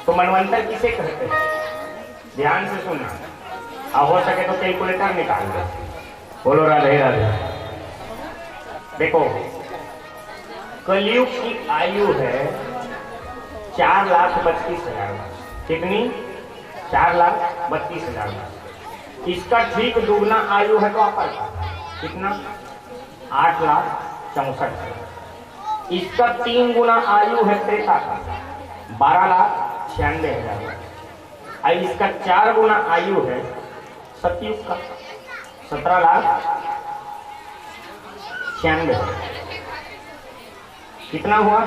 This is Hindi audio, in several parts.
तो मनवंतर किसे कहते हैं? ध्यान से सुनना, और हो सके तो कैलकुलेटर निकाल दो। बोलो राधे राधे। देखो, कलयुग की आयु है 4,32,000। कितनी? 4,32,000। इसका ठीक दुगना आयु है तो अपर का कितना? 8,64,000। इसका 3 गुना आयु है त्रेता का 12,96,000। और इसका 4 गुना आयु है सतयुग का 17,96,000। कितना हुआ?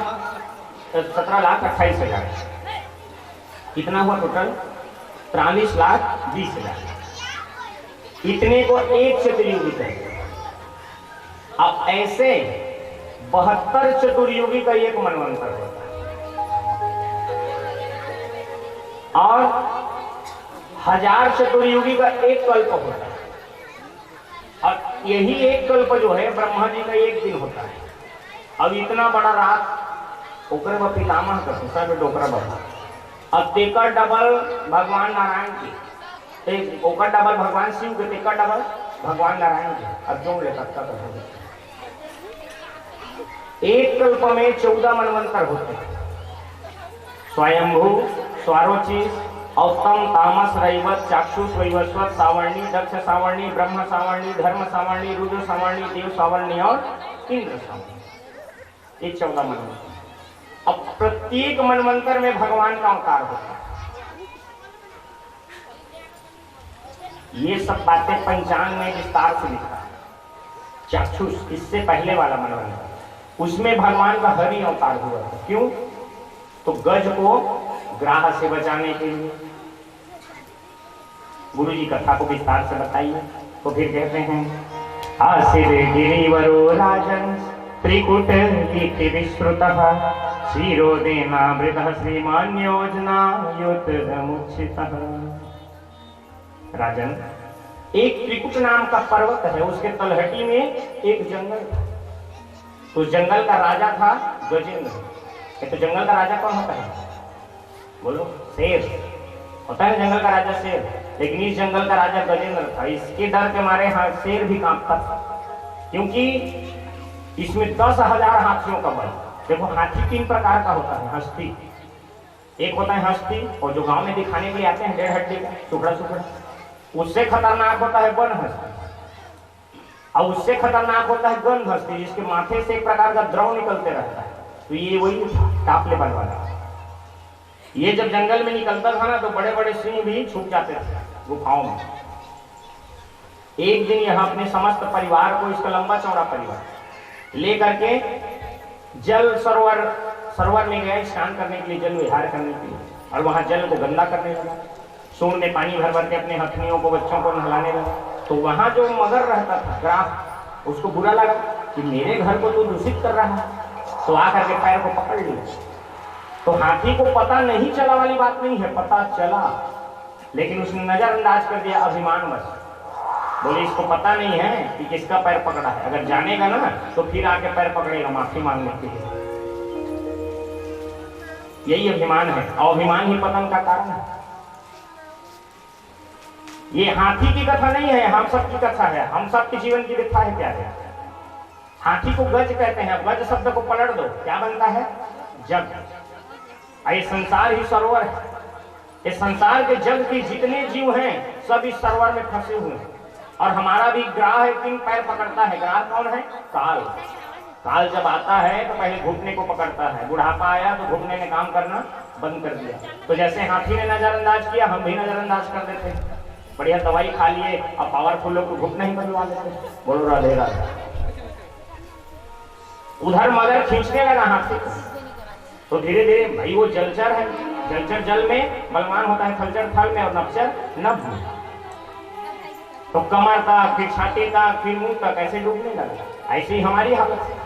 17,28,000। कितना हुआ टोटल? 43,20,000। इतने को एक चतुर्युगी कहते हैं। अब ऐसे 72 चतुर्युगी का एक मनवंतर होता है और 1000 चतुर्युगी का एक कल्प होता है। और यही एक कल्प जो है ब्रह्मा जी का एक दिन होता है। अब इतना बड़ा रात ओकरे व पितामह का सब डोकरा बड़ा। अब तेकर डबल भगवान नारायण की, ओकर डबल भगवान शिव के, तेकर डबल भगवान नारायण की। अब जोड़ ले सकता कर एक कल्प में 14 मनवंतर होते हैं। स्वयंभू, स्वारोचिष, औतम, तामस, रैवत, चाक्षुष, वैवस्वत, सावर्णी, दक्ष सावर्णी, ब्रह्म सावर्णी, धर्म सावर्णी, रुद्र सावर्णी, देव सावर्णी और इंद्र सावर्णी। ये 14 मनवंतर। अब प्रत्येक मनवंतर में भगवान का अवतार होता है। ये सब बातें पंचांग में विस्तार से लिखा है। चाक्षुष इससे पहले वाला मनवंतर, उसमें भगवान का हरि अवतार हुआ था। क्यों? तो गज को ग्राह से बचाने के लिए। गुरु जी कथा को विस्तार से बताइए। तो फिर कहते हैं, आसिर गिरिवरो राजन त्रिकुट कीर्ति विश्रुतः क्षीरोदेनामृतः श्रीमान योजना युतमुच्छितः। राजन, एक त्रिकुट नाम का पर्वत है, उसके तलहटी में एक जंगल था। तो जंगल का राजा था गजेंद्र। तो जंगल का राजा कौन होता है? बोलो, शेर होता है जंगल का राजा, शेर। लेकिन इस जंगल का राजा गजेंद्र था। इसके डर के मारे शेर भी कांपता था, क्योंकि इसमें 10,000 हाथियों का बल। देखो, हाथी 3 प्रकार का होता है। हस्ती एक होता है, हस्ती, और जो गांव में दिखाने के लिए आते हैं 1.5 हड्डी का टुकड़ा टुकड़ा। उससे खतरनाक होता है वन हस्ती, और उससे खतरनाक होता है गंध हस्ती, जिसके माथे से एक प्रकार का द्रव निकलते रहता है। तो ये वही टॉप लेवल वाला। ये जब जंगल में निकलता था ना, तो बड़े बड़े सिंह भी छुप जाते थे गुफाओं में। एक दिन यह अपने समस्त परिवार को, इसका लंबा चौड़ा परिवार लेकर के जल सरोवर में गए स्नान करने के लिए, जल विहार करने के लिए। और वहां जल को गंदा करने लगा। सूंड में पानी भर भर के अपने हथनियों को, बच्चों को नहलाने लगा। तो वहां जो मगर रहता था ग्राफ, उसको बुरा लगा कि मेरे घर को तो दूषित कर रहा है। तो आकर के पैर को पकड़ लिया। तो हाथी को पता नहीं चला वाली बात नहीं है, पता चला, लेकिन उसने नजरअंदाज कर दिया अभिमानवश। बोले, इसको पता नहीं है कि किसका पैर पकड़ा है। अगर जानेगा ना तो फिर आके पैर पकड़ेगा माफी मांगने के लिए। यही अभिमान है, और अभिमान ही पतन का कारण है। ये हाथी की कथा नहीं है, हम सब की कथा है, हम सब के जीवन की कथा है। क्या है? हाथी को गज कहते हैं। गज शब्द को पलट दो, क्या बनता है? जग। ये संसार ही सरोवर है। इस संसार के जग के जितने जीव हैं सब इस सरोवर में फंसे हुए हैं। और हमारा भी ग्राह है, 3 पैर पकड़ता है। ग्राह कौन है? काल। काल जब आता है तो पहले घुटने को पकड़ता है। बुढ़ापा आया तो घुटने ने काम करना बंद कर दिया। तो जैसे हाथी ने नजरअंदाज किया, हम भी नजरअंदाज कर देते हैं। बढ़िया दवाई खा लिए, अब पावरफुल लोग को घुटना ही बदलवा देते। बोलो राधे राधे। उधर मगर खींचने लगा हाथी को, तो धीरे धीरे भाई वो जलचर है। जलचर जल में बलवान होता है, थलचर थल में और नभचर नभ में। तो कमर तक, फिर छाती तक, फिर मुंह तक ऐसे डूबने लगा। ऐसी ही हमारी हालत है।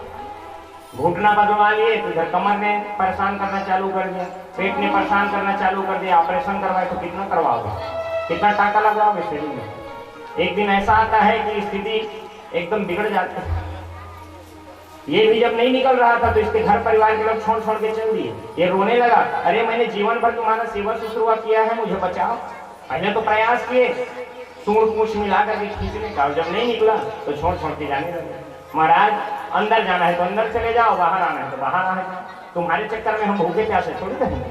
घुटना बदलवा लिए तो इधर कमर ने परेशान करना चालू कर दिया, पेट ने परेशान करना चालू कर दिया। ऑपरेशन करवाए तो कितना करवाओगे, कितना टाका लगाओगे शरीर में। एक दिन ऐसा आता है कि स्थिति एकदम बिगड़ जाती है। ये भी जब नहीं निकल रहा था तो इसके घर परिवार के लोग छोड़ छोड़ के चल दिए। ये रोने लगा, अरे मैंने जीवन भर तुम्हारा सेवा शुश्रूषा किया है, मुझे बचाओ। पहले तो प्रयास किए सूंड पूछ मिला करके खींचने का, जब नहीं निकला तो छोड़ छोड़ के जाने लगे। महाराज अंदर जाना है तो अंदर चले जाओ, बाहर आना है तो बाहर आ जाओ, तुम्हारे चक्कर में हम भूखे प्यासे थोड़ी रहेंगे।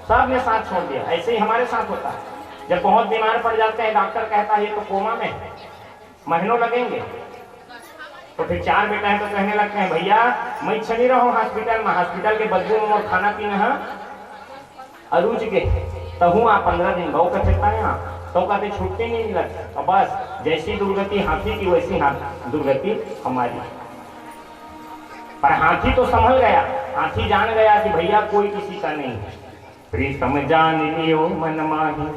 सब ने साथ छोड़ दिया। ऐसे ही हमारे साथ होता है, जब बहुत बीमार पड़ जाते हैं, डॉक्टर कहता है ये तो कोमा में, महीनों लगेंगे, तो फिर 4 बेटा है तो कहने लगते हैं भैया मैं छनी रहो हॉस्पिटल में, हॉस्पिटल के बदबू में और खाना पीना अरूज के तहू आप 15 दिन बहु का फिरता है तो कहते छुट्टी नहीं मिला। और बस जैसी दुर्गति हाथी की वैसी दुर्गति हमारी। पर हाथी तो संभल गया, हाथी जान गया कि भैया कोई किसी का नहीं है। प्रीतम जान लियो मन माही,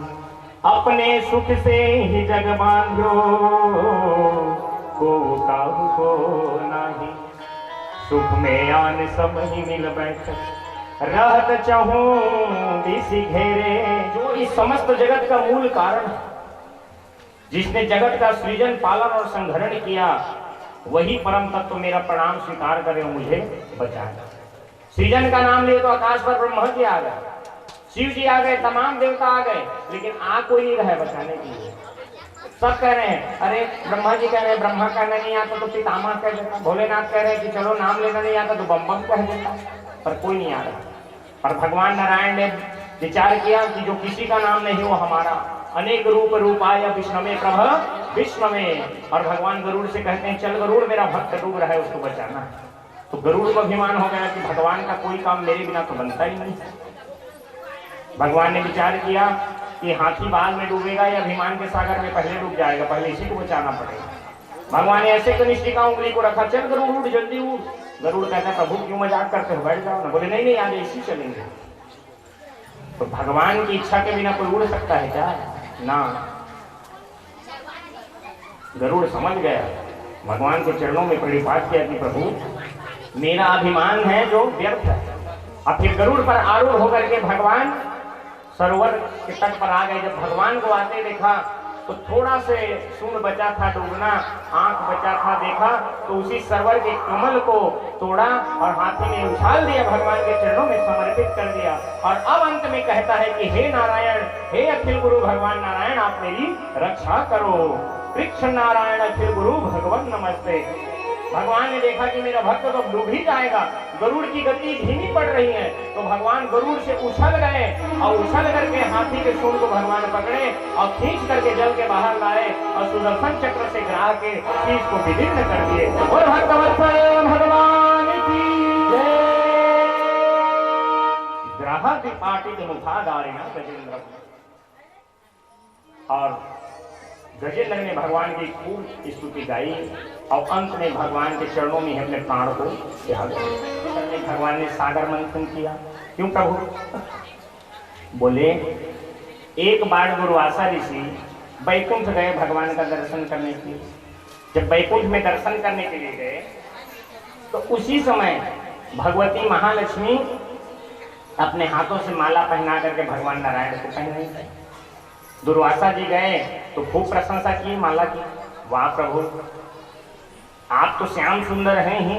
अपने सुख से ही जग बांधो, को काहू को नाही, सुख में आन सब ही मिल बैठ, रहत चाहूं दिसी घेरे। जो इस समस्त जगत का मूल कारण है, जिसने जगत का सृजन पालन और संघरण किया, वही परम तत्व मेरा प्रणाम स्वीकार करे और मुझे बचाए। सृजन का नाम लिए तो आकाश पर ब्रह्मा जी आ गए, शिव जी आ गए, तमाम देवता आ गए, लेकिन आ कोई नहीं रहा बचाने के लिए। सब कह रहे हैं, अरे ब्रह्मा जी कह रहे हैं ब्रह्मा कहना नहीं आता तो पितामह कह देता, भोलेनाथ कह रहे हैं कि चलो नाम लेना नहीं आता तो बम बम कह देता, पर कोई नहीं आ रहा। पर भगवान नारायण ने विचार किया कि जो किसी का नाम नहीं वो हमारा। अनेक रूप रूपाय विष्णु में प्रभ विश्व में। और भगवान गरुड़ से कहते हैं चल गरुड़ मेरा भक्त डूब रहा है उसको बचाना है। तो गरुड़ को अभिमान हो गया कि भगवान का कोई काम मेरे बिना तो बनता ही नहीं। भगवान ने विचार किया कि हाथी बाद में डूबेगा या अभिमान के सागर में पहले डूब जाएगा, पहले इसी को बचाना पड़ेगा। भगवान ने ऐसे कनिष्ठ का उंगली को रखा, चल गरुड़ उठ जल्दी उठ। गरुड़ कहता है प्रभु क्यों मजाक करते हो, बैठ जाओ ना। बोले नहीं नहीं आज इसी चलेंगे। तो भगवान की इच्छा के बिना कोई उड़ सकता है क्या? ना। गरुड़ समझ गया, भगवान के चरणों में प्रणिपात किया कि प्रभु मेरा अभिमान है जो व्यर्थ है। अब फिर गरुड़ पर आरूढ़ होकर के भगवान सरोवर के तट पर आ गए। जब भगवान को आते देखा तो थोड़ा से सूंड बचा था डूबना, आंख बचा था देखा, तो उसी सरोवर के कमल को तोड़ा और हाथी ने उछाल दिया, भगवान के चरणों में समर्पित कर दिया। और अब अंत में कहता है कि हे नारायण, हे अखिल गुरु भगवान नारायण आप मेरी रक्षा करो। वृक्ष नारायण अखिल गुरु भगवान नमस्ते। भगवान ने देखा कि मेरा भक्त तो डूब ही जाएगा, गरुड़ की गति धीमी पड़ रही है, तो भगवान गरुड़ से उछल गए और उछल करके हाथी के सूंड को भगवान पकड़े और खींच करके जल के बाहर लाए और सुदर्शन चक्र से गिरा के शीश को विदीर्ण कर दिए। और भक्तवत्सल भगवान की जय। ग्रह दिपाटित मुखाधारिणा गजेंद्र। और गजेंद्र ने भगवान की खूब स्तुति गाई और अंत में भगवान के चरणों में अपने प्राण को त्याग दिया। भगवान ने सागर मंथन किया। क्यों प्रभु? बोले एक बार दुर्वासा ऋषि बैकुंठ गए भगवान का दर्शन करने के लिए। जब बैकुंठ में दर्शन करने के लिए गए तो उसी समय भगवती महालक्ष्मी अपने हाथों से माला पहना करके भगवान नारायण को पहनाई। दुर्वासा जी गए तो खूब प्रशंसा की माला की, वाह प्रभु आप तो श्याम सुंदर हैं ही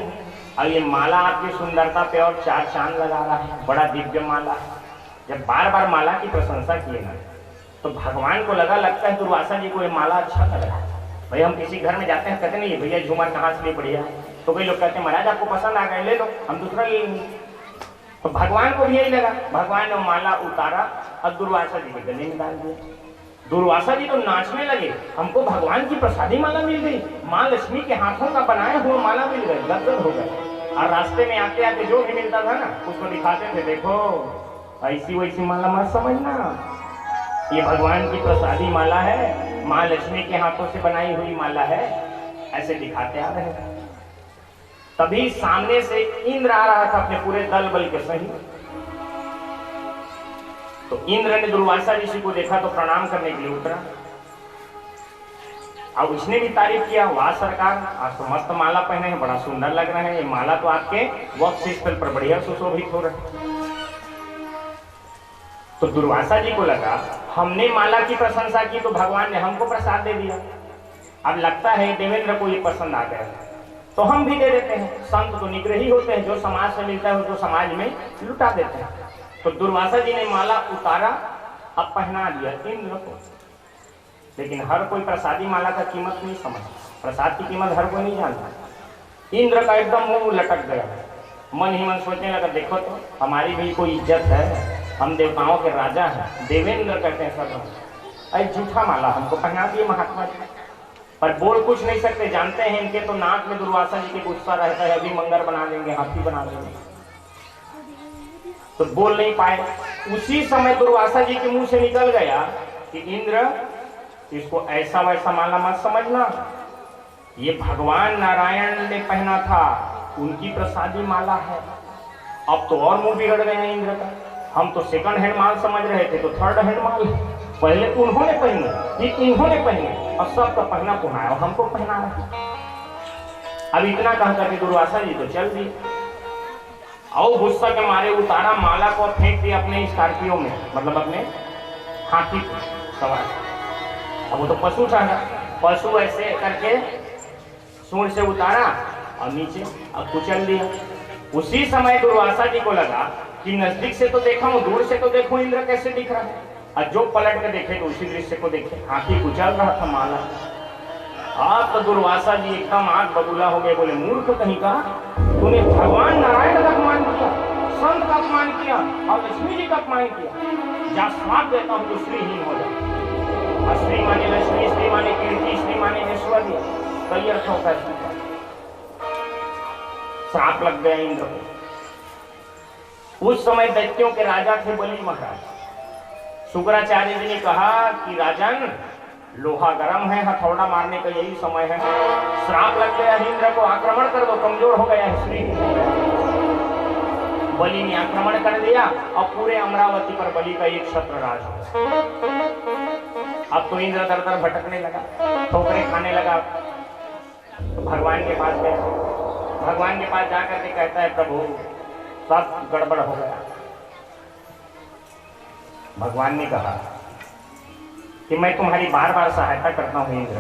और ये माला आपकी सुंदरता पे और 4 चांद लगा रहा है, बड़ा दिव्य माला है। जब बार बार माला की प्रशंसा किए ना तो भगवान को लगता है दुर्वासा जी को ये माला अच्छा लग रहा है। भाई हम किसी घर में जाते हैं कहते नहीं भैया झूमर कहाँ से ले बढ़िया है, तो कई लोग कहते हैं महाराज आपको पसंद आ गए ले लो हम दूसरा ले लेंगे। तो भगवान को भी यही लगा, भगवान ने माला उतारा और दुर्वासा जी के गले में डाल दिया। दुर्वासा जी तो नाचने लगे, हमको भगवान की प्रसादी माला मिल गई, माँ लक्ष्मी के हाथों का बनाया हुआ माला मिल गई, गदगद हो गए। और रास्ते में आते आते जो भी मिलता था ना उसको दिखाते थे, देखो ऐसी वैसी माला मत समझना, ये भगवान की प्रसादी माला है, माँ लक्ष्मी के हाथों से बनाई हुई माला है, ऐसे दिखाते आ रहे। तभी सामने से इंद्र आ रहा था अपने पूरे दल बल के सहित। तो इंद्र ने दुर्वासा ऋषि को देखा तो प्रणाम करने के लिए उतरा। अब उसने भी तारीफ किया, वाह सरकार आज तो मस्त माला पहने हैं, बड़ा सुंदर लग रहा है, ये माला तो आपके वक्षस्थल पर बढ़िया सुशोभित हो रहा है। तो दुर्वासा जी को लगा हमने माला की प्रशंसा की तो भगवान ने हमको प्रसाद दे दिया। अब लगता है देवेंद्र को ये पसंद आ गया। तो हम भी दे देते हैं। संत तो निग्रही होते हैं, जो समाज से मिलता है उसको समाज में लुटा देते हैं। तो दुर्वासा जी ने माला उतारा, अब पहना दिया इंद्र को। लेकिन हर कोई प्रसादी माला का कीमत नहीं समझता, प्रसाद की कीमत हर कोई नहीं जानता। इंद्र का एकदम मुंह लटक गया, मन ही मन सोचने लगा देखो तो हमारी भी कोई इज्जत है, हम देवताओं के राजा हैं, देवेंद्र कहते हैं सब। अरे झूठा माला हमको पहना दिए महात्मा जी, पर बोल कुछ नहीं सकते, जानते हैं इनके तो नाक में दुर्वासा जी के गुस्सा रहता है, अभी मंगर बना देंगे, हाथी बना देंगे, तो बोल नहीं पाए। उसी समय दुर्वासा जी के मुंह से निकल गया कि इंद्र इसको ऐसा वैसा माला मत समझना, ये भगवान नारायण ने पहना था, उनकी प्रसादी माला है। अब तो और मुंह बिगड़ गए हैं इंद्र का, हम तो सेकंड हैंड माल समझ रहे थे तो थर्ड हैंड माल, पहले उन्होंने पहने, ये इन्होंने पहने, और सबका पहना पुनाया और हमको पहना रहा। अब इतना कह करके दुर्वासा जी तो चल दिए, और गुस्सा के मारे उतारा माला को, फेंक दिया अपने स्कॉर्पियो में, मतलब अपने हाथी पे सवार। अब वो तो पशु था, पशु ऐसे करके सूंड से उतारा और नीचे अब कुचल दिया। उसी समय दुर्वासा जी को लगा कि नजदीक से तो देखा हूं, दूर से तो देखो इंद्र कैसे दिख रहा है, और जो पलट के देखे तो उसी दृश्य को देखे, हाथी कुचल रहा था माला। आप तो दुर्वासा जी एकदम आग बबूला हो गए, बोले मूर्ख कहीं का, तूने भगवान नारायण का अपमान किया, संत का अपमान किया और लक्ष्मी जी का अपमान किया, जा श्राप देता हूं तो श्रीहीन हो जाए। श्री माने लक्ष्मी, श्री माने कीर्ति, श्री माने ऐश्वर्य, कई अर्थों का श्राप लग गया इंद्र को। उस समय दैत्यों के राजा थे बलि महाराज। शुक्राचार्य जी ने कहा कि राजन, लोहा गर्म है, हथौड़ा मारने का यही समय है, श्राप लग गया इंद्र को, आक्रमण कर दो, कमजोर हो गया है श्री। बलि ने आक्रमण कर दिया और पूरे अमरावती पर बलि का एक छत्र राज हो। अब तो इंद्र दर दर भटकने लगा, ठोकरे खाने लगा। तो भगवान के पास गया, भगवान के पास जाकर के कहता है प्रभु सब गड़बड़ हो गया। भगवान ने कहा कि मैं तुम्हारी बार बार सहायता करता हूं इंद्र,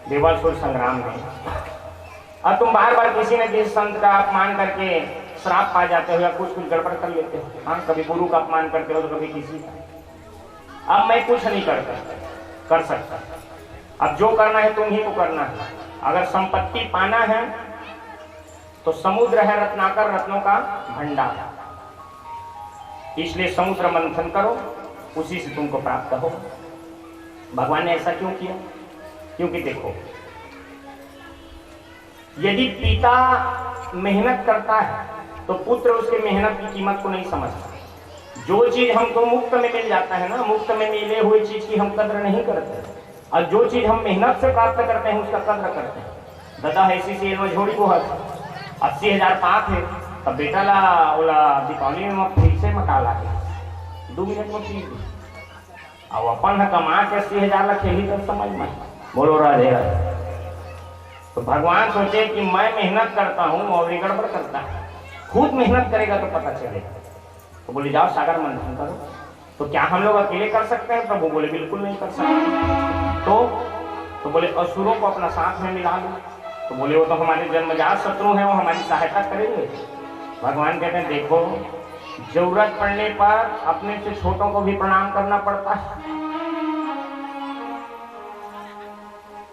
देवासुर संग्राम में, और तुम बार बार किसी न किसी संत का अपमान करके श्राप पा जाते हो या कुछ गड़बड़ कर लेते हो। हाँ, कभी गुरु का अपमान करते हो तो कभी किसी का। अब मैं कुछ नहीं कर सकता, अब जो करना है तुम ही को करना है। अगर संपत्ति पाना है तो समुद्र है रत्नाकर, रत्नों का भंडार, इसलिए समुद्र मंथन करो, उसी से तुमको प्राप्त हो। भगवान ने ऐसा क्यों किया? क्योंकि देखो, यदि पिता मेहनत करता है तो पुत्र उसके मेहनत की कीमत को नहीं समझता। जो चीज हमको मुफ्त में मिल जाता है ना, मुफ्त में मिले हुई चीज की हम कद्र नहीं करते, और जो चीज हम मेहनत से प्राप्त करते हैं उसका कद्र करते हैं। दादा ऐसी सी झोड़ी को 80,000 पाप है, तब बेटा ला ओला दीपावली में फिर से मकाला है 2 मिनट में पी, अब अपन कमा के 80,000 ला खेली तब समझ में बोलो राधे राधे। तो भगवान सोचे कि मैं मेहनत करता हूँ और ये गड़बड़ करता है, खुद मेहनत करेगा तो पता चलेगा। तो बोले जाओ सागर मंथन करो। तो क्या हम लोग अकेले कर सकते हैं? प्रभु बोले बिल्कुल नहीं कर सकते। तो बोले असुरों को अपना साथ में मिला लो। तो बोले वो तो हमारे जन्मजात शत्रु हैं, वो हमारी सहायता करेंगे। भगवान कहते हैं देखो, जरूरत पड़ने पर अपने से छोटों को भी प्रणाम करना पड़ता है,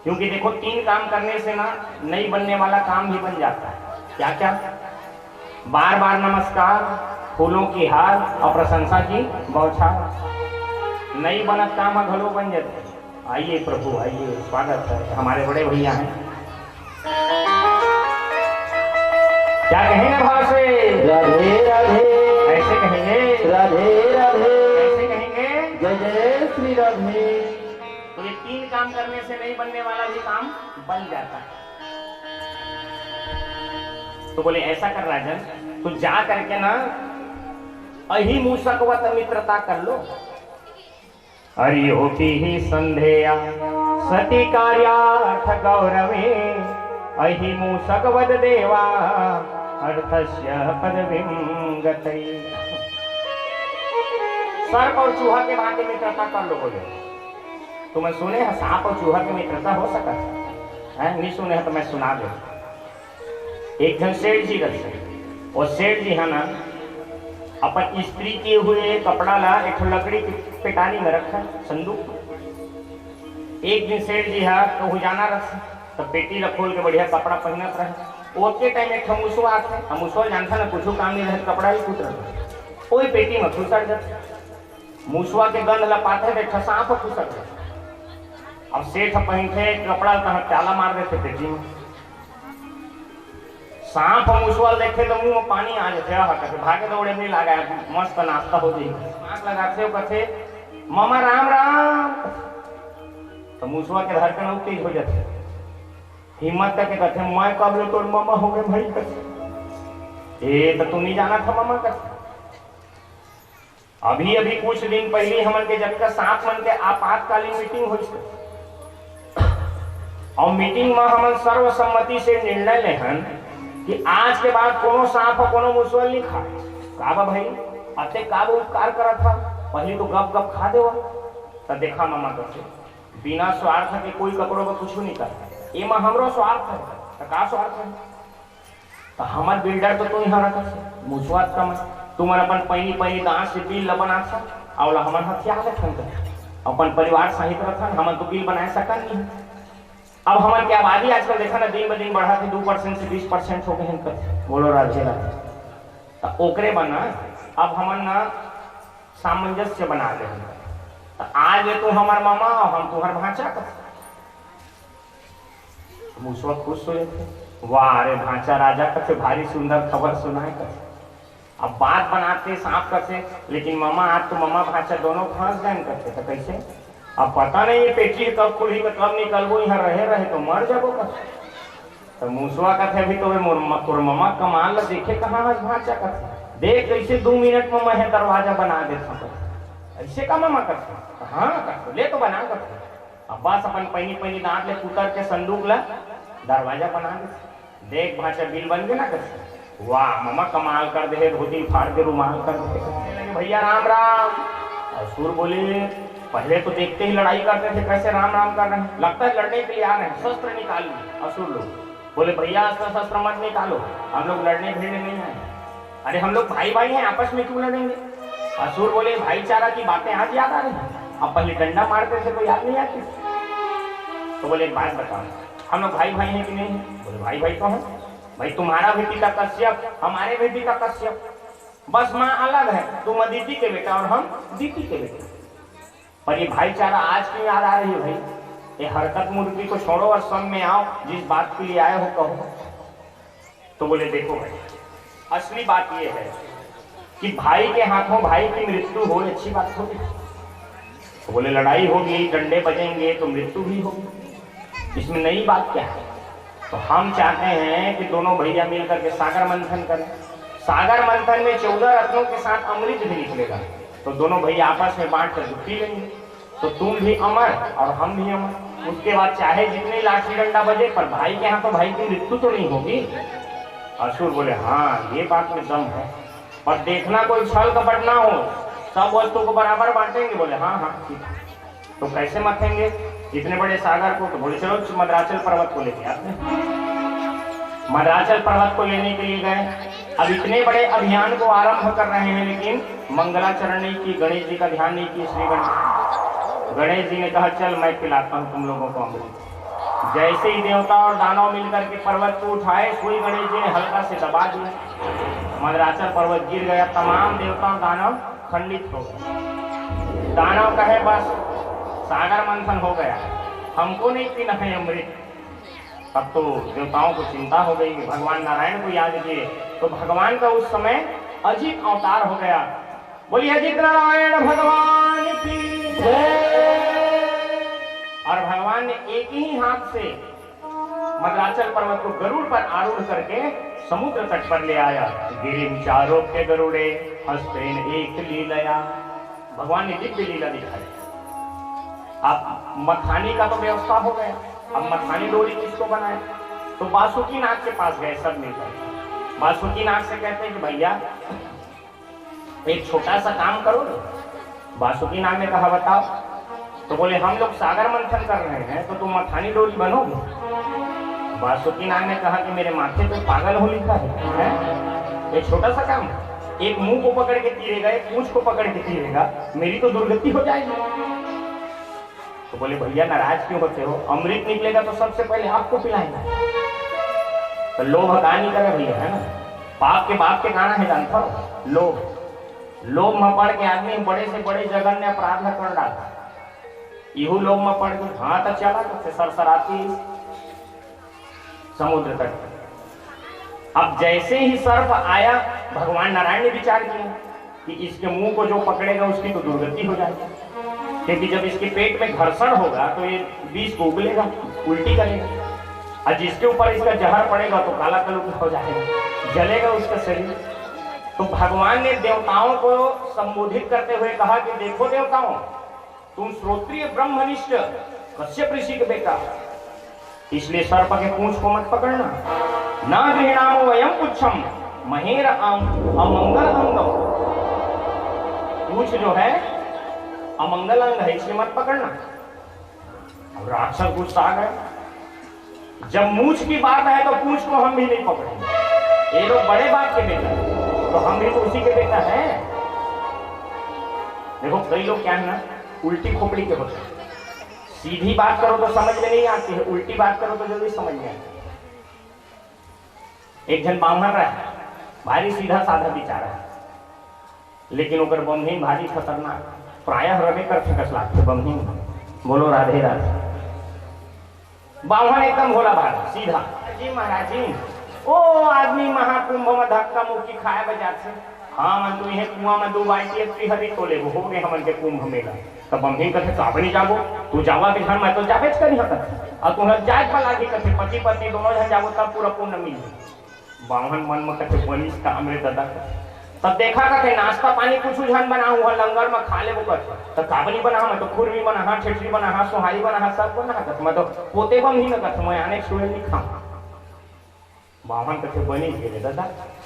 क्योंकि देखो 3 काम करने से ना नहीं बनने वाला काम भी बन जाता है। क्या क्या? बार बार नमस्कार, फूलों की हार और प्रशंसा की बौछार। नहीं बनत काम घलो बन जाते। आइए प्रभु आइए, स्वागत है, हमारे बड़े भैया हैं। क्या कहेंगे भाव से? राधे राधे। ऐसे कहेंगे राधे राधे। ऐसे कहेंगे जय जय श्री राधे। तो ये 3 काम करने से नहीं बनने वाला भी काम बन जाता है। तो बोले ऐसा कर राजन, तो जा करके ना अही मूसकवत मित्रता कर लो। हरियोपि ही संधेया सती कार्यार्थ गौरवे, अहि मूसकवद देवा अर्थस्य पदवीं गतै। सर्प और चूहा के भांति मित्रता कर लो। बोले तुम्हें सुने हैं सांप और चूहा की मित्रता हो सकता है? नहीं सुने हैं तो मैं सुना दे। एक जन सेठ जी रहे, और सेठ जी है ना अपन स्त्री किए हुए कपड़ा ला एक लकड़ी की पेटानी में रखा संदूक। एक दिन सेठ जी है तो हो जाना रख तो पेटी ला खोल के बढ़िया कपड़ा पहनत रहे। ओके टाइम एक मुसवा आते, मुसवा जानता ना कुछ काम नहीं रहे, कपड़ा ही कूट रहे, कोई पेटी में खुसट जाते, मुसवा के गंध ला पाते थे सांप खुसट रहे। अब सेठ पहनते कपड़ा कहा ताला मार देते पेटी में, सांप मुसवा देखे तो मुंह में पानी आ जाते, भागे दौड़े नहीं लगा मस्त नाश्ता हो जाए। आँख लगाते हो कहते मामा राम राम, तो मुसवा के धड़कन तेज हो जाते, हिम्मत करके कहते मैं कब लो तोर मामा हो गए भाई कहते। ए तो तू नहीं जाना था मामा कहते। अभी अभी कुछ दिन पहले हमन के जब का सांप मन के आपातकालीन मीटिंग हुई, और मीटिंग में हमन सर्वसम्मति से निर्णय ले हन कि आज के बाद कोनो सांप और कोनो मुसवा नहीं खाए। काबा भाई अते काब उपकार करा था, पहले तो गप गप खा देवा। तो देखा मामा कहते बिना स्वार्थ के कोई कपड़ों को कुछ नहीं करता, ये में हमरो स्वार्थ है, तो का स्वार्थ है? तो हमार बिल्डर तो तू यहाँ रखा मुसवा कम, तुम अपन पहली पहली दांत से बिल ल बना सा और हमार हथियार रखन कर अपन परिवार सहित रखन, हमन तो बिल बनाए सकन नहीं। अब हमारे की आबादी आजकल देखा ना दिन ब दिन बढ़ा थे 2% से 20% हो गए हैं, बोलो राधे राधे। तो ओकरे बना अब हमन ना सामंजस्य बना दे, तो आज तू हमार मामा हम तुम्हार भांचा कर, मुसवा खुश हो जाते, वाह अरे भांचा राजा कथे भारी सुंदर खबर सुनाए कथे। अब बात बनाते सांप कथे, लेकिन मामा आज तो मामा भांचा दोनों फंस गए कथे, तो कैसे? अब पता नहीं ये पेटी कब खुली कब निकलबो, यहाँ रहे तो मर जाबो कथे। तो मुसवा कथे अभी तो तोर मामा कमाल ला देखे कहाँ आज भांचा कथे, देख कैसे 2 मिनट में मैं दरवाजा बना देता हूँ, ऐसे का मामा कथे। हाँ कथे ले तो बना कथे। अब बस अपन पहनी दांत ले कुतर के संदूक ला दरवाजा बना दे, देख भांचा बिल बन गए ना कथे। वाह मामा कमाल कर दे, धोती फाड़ के रुमाल कर दे। भैया राम राम। असुर बोले पहले तो देखते ही लड़ाई करते थे, कैसे राम राम कर रहे हैं, लगता है लड़ने के लिए आ रहे हैं, शस्त्र निकालो। असुर लोग बोले भैया अस्त्र शस्त्र मत निकालो, हम लोग लड़ने भिड़ने नहीं आए। अरे हम लोग भाई भाई हैं, आपस में क्यों लड़ेंगे? असुर बोले भाईचारा की बातें आज याद आ रही हैं, अब पहले डंडा मारते थे तो याद नहीं आती। तो बोले एक बात बताओ, हम लोग भाई भाई हैं कि नहीं? बोले भाई भाई तो हैं। भाई तुम्हारा भी पिता कश्यप, हमारे भी पिता कश्यप, बस माँ अलग है, तुम अदिति के बेटा और हम दीति के बेटा। पर ये भाईचारा आज क्यों याद आ रही है भाई? ये हरकत मुर्गी को छोड़ो और सब में आओ, जिस बात के लिए आए हो कहो। तो बोले देखो भाई असली बात ये है कि भाई के हाथों भाई की मृत्यु हो, अच्छी बात होगी। तो बोले लड़ाई होगी, डंडे बजेंगे तो मृत्यु भी होगी, इसमें नई बात क्या है? तो हम चाहते हैं कि दोनों भैया मिलकर के सागर मंथन करें। सागर मंथन में 14 रत्नों के साथ अमृत भी निकलेगा, तो दोनों भैया आपस में बांट कर पी लेंगे, तो तुम भी अमर और हम भी अमर। उसके बाद चाहे जितने लाठी डंडा बजे, पर भाई के यहाँ तो भाई की मृत्यु तो नहीं होगी। असुर बोले हाँ ये बात में दम है, और देखना कोई छल कपट ना हो, सब वस्तु को बराबर बांटेंगे। बोले हाँ हाँ ठीक है। तो कैसे मथेंगे इतने बड़े सागर को? तो बोले चलो मद्राचल पर्वत को लेके आते हैं। मद्राचल पर्वत को लेने के लिए गए। अब इतने बड़े अभियान को आरंभ कर रहे हैं, लेकिन मंगलाचरण नहीं की, गणेश जी का ध्यान नहीं की। श्री गणेश जी ने कहा चल मैं पिलाता हूँ तुम लोगों को अमृत। जैसे ही देवता और दानव मिलकर के पर्वत को उठाए, सोई गणेश जी ने हल्का से दबा दिया, मद्राचल पर्वत गिर गया। तमाम देवता और दानव खंडित हो गए। दानव कहे बस सागर मंथन हो गया, हमको नहीं पीना है अमृत। अब तो देवताओं को चिंता हो गई कि भगवान नारायण को याद किए, तो भगवान का उस समय अजित अवतार हो गया। बोलिए अजित नारायण भगवान की जय। और भगवान ने एक ही हाथ से मद्राचल पर्वत को गरुड़ पर आरूढ़ करके समुद्र तट पर ले आया। गिरिम चारोक्य गरुड़े हस्तेन एक लीलया। भगवान ने दिव्य लीला दिखाई। अब मथानी का तो व्यवस्था हो गया, अब मथानी डोरी किसको बनाए? तो बासुकी नाग के पास गए सब मिलकर। बासुकी नाग से कहते हैं कि भैया एक छोटा सा काम करो। बासुकी नाग ने कहा बताओ। तो बोले हम लोग सागर मंथन कर रहे हैं, तो तुम मथानी डोरी बनोगे? वासुकी नाग ने कहा कि मेरे माथे पे पागल हो लिखा है? एक छोटा सा काम, एक मुंह को पकड़ के तीरेगा, एक पूंछ को पकड़ के तीरेगा, मेरी तो दुर्गति हो जाएगी। तो बोले भैया नाराज क्यों होते हो? अमृत निकलेगा तो सबसे पहले आपको पिलाएंगे। तो लोभ हटा नहीं करे भैया, है ना? पाप के बाप के गाना है, जानता हो? लोभ में पड़ के आदमी बड़े से बड़े जघन्य अपराध कर डाला। इहू लोभ में पड़ के हाँ तो चला तो सरसराती समुद्र तट। अब जैसे ही सर्प आया, भगवान नारायण ने विचार किया कि इसके मुंह को जो पकड़ेगा उसकी तो दुर्गति हो जाएगी, क्योंकि जब इसके पेट में घर्षण होगा तो ये विष को उगलेगा, उल्टी करेगा, और जिसके ऊपर इसका जहर पड़ेगा तो काला कलुष हो जाएगा, जलेगा उसका शरीर। तो भगवान ने देवताओं को संबोधित करते हुए कहा कि देखो देवताओं, तुम श्रोत्रिय ब्रह्मनिष्ठ कश्यप ऋषि के बेटा, इसलिए सर्प के पूंछ को मत पकड़ना। ना गृहणामो वयम पुच्छम महेर अमंगल अंगम, पूंछ जो है अमंगल अंग है, इसलिए मत पकड़ना। अब राक्षस गुस्सा आ गए, जब मूछ की बात है तो पूंछ को हम भी नहीं पकड़ेंगे, ये लोग बड़े बाप के बेटा तो हम भी तो उसी के बेटा है। देखो कई लोग क्या है ना, उल्टी खोपड़ी के होते हैं, सीधी बात करो तो समझ में नहीं आती है, उल्टी बात करो तो जल्दी समझ में आती है। एक जन बामन रहा है, भारी सीधा साधा बेचारा है, लेकिन ओकर बमहीन भारी खतरनाक, प्रायः रवे कर फेंकस लागते बमहीन। बोलो राधे राधे। बामन एकदम भोला भाला सीधा, जी महाराज जी, ओ आदमी महाकुंभ में धक्का मुक्की खाए बजा से, हाँ मन तू यह कुआं में 2 बाल्टी हरी तो ले हो गए हमन के कुंभ मेला। तब बमहीन कथे तो अपनी जाबो, तू जावा के घर में तो जाबेच करी हकत, और तुम्हें जाए पर लागी कथे पति पत्नी दोनों जन जाबो तब पूरा पुण्य मिले। बामन मन में कथे बनिस का अमृत दादा। तब देखा कथे नाश्ता पानी कुछ जन बना हुआ लंगर में खा ले वो कथे, तो काबली बना मैं तो खुरवी बना हाँ, ठेठरी बना हाँ, सोहारी बना हाँ, सब बना कथे मैं तो पोते बम ही न कथे मैं आने छुए नहीं खा। बामन कथे बनी गए दादा,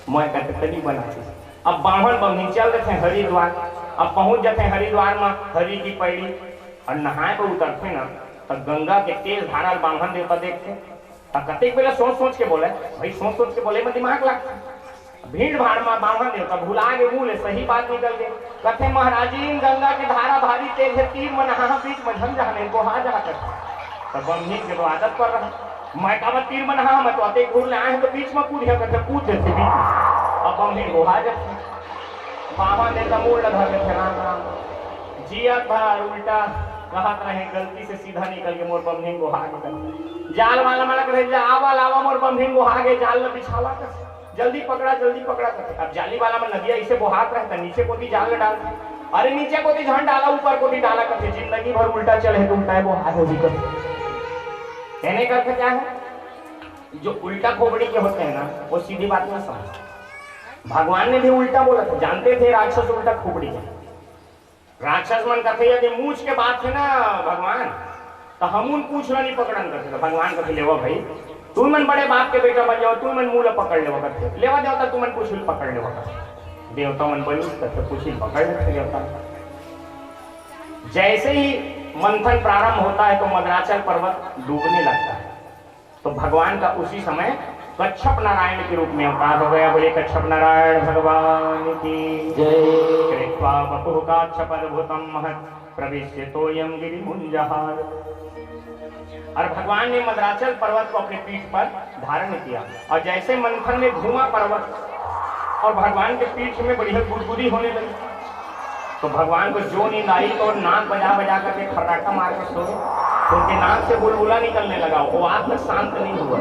मैं कथे तनी बनाती। अब बामन बम चल रहे थे हरिद्वार, अब पहुंच जाते हैं हरिद्वार में हरि की पैड़ी, और नहाए पर उतरते ना तो गंगा के तेज धारा बामन देवता देखते, कते पहले सोच के बोले, भाई सोच के बोले में दिमाग लगता, भीड़ भाड़ में बामन देवता भुला के मुंह ले सही बात निकल गई, कथे महाराजी गंगा की धारा भारी तेज है, तीर में नहा बीच में झम जाने को हा जा कर, तब बमहीन के तो आदत पर रहा, मैं कहा तीर में नहा मैं तो अते घूर ले आए तो बीच में कूद करके कूद देते बीच, अब बमहीन को हा जाते बामन देवता मूल लगा के थे राम राम जिया भर उल्टा कहत रहे, गलती से सीधा निकल के मोर बमहीन को हागे कर जाल वाला माला करे आवा लावा मोर बमहीन को हागे जाल में बिछावा कर, जल्दी पकड़ा कर। अब जाली वाला में नदिया इसे बोहात रहता, नीचे कोती जाल में डालते, अरे नीचे कोती झंड डाला ऊपर कोती डाला करते, जिंदगी भर उल्टा चले तो उल्टा वो हाथ होगी कर। कहने का अर्थ क्या है, जो उल्टा खोपड़ी के होते हैं ना वो सीधी बात में समझ। भगवान ने भी उल्टा बोला था, जानते थे राक्षस उल्टा खोपड़ी है, राक्षस मन कथे यदि मूछ के बात है ना भगवान तो हम उन पूछ नहीं पकड़न करते, तो भगवान कथे लेवा भाई तू मन बड़े बाप के बेटा बन जाओ, तू मन मूल पकड़ लेवा करते, लेवा देवता तू मन पूछिल पकड़ लेवा करते, देवता मन बनी करते पूछिल पकड़ लेते देवता। जैसे ही मंथन प्रारंभ होता है तो मद्राचल पर्वत डूबने लगता है, तो भगवान का उसी समय कच्छप नारायण के रूप में अवतार हो गया। बोले कच्छप नारायण भगवान की जय। कृत्वा वपुः काच्छपद्भुतं महत् प्रविश्य तोयं गिरिमुञ्जहार। और भगवान ने मद्राचल पर्वत को अपने पीठ पर धारण किया, और जैसे मंथन में घूमा पर्वत और भगवान के पीठ में बढ़िया गुदगुदी होने लगी, तो भगवान को जो नींद आई तो नाक बजा करके खर्राटा मार कर सोए, तो उनके नाक से बुलबुला निकलने लगा, वो आज तक शांत नहीं हुआ।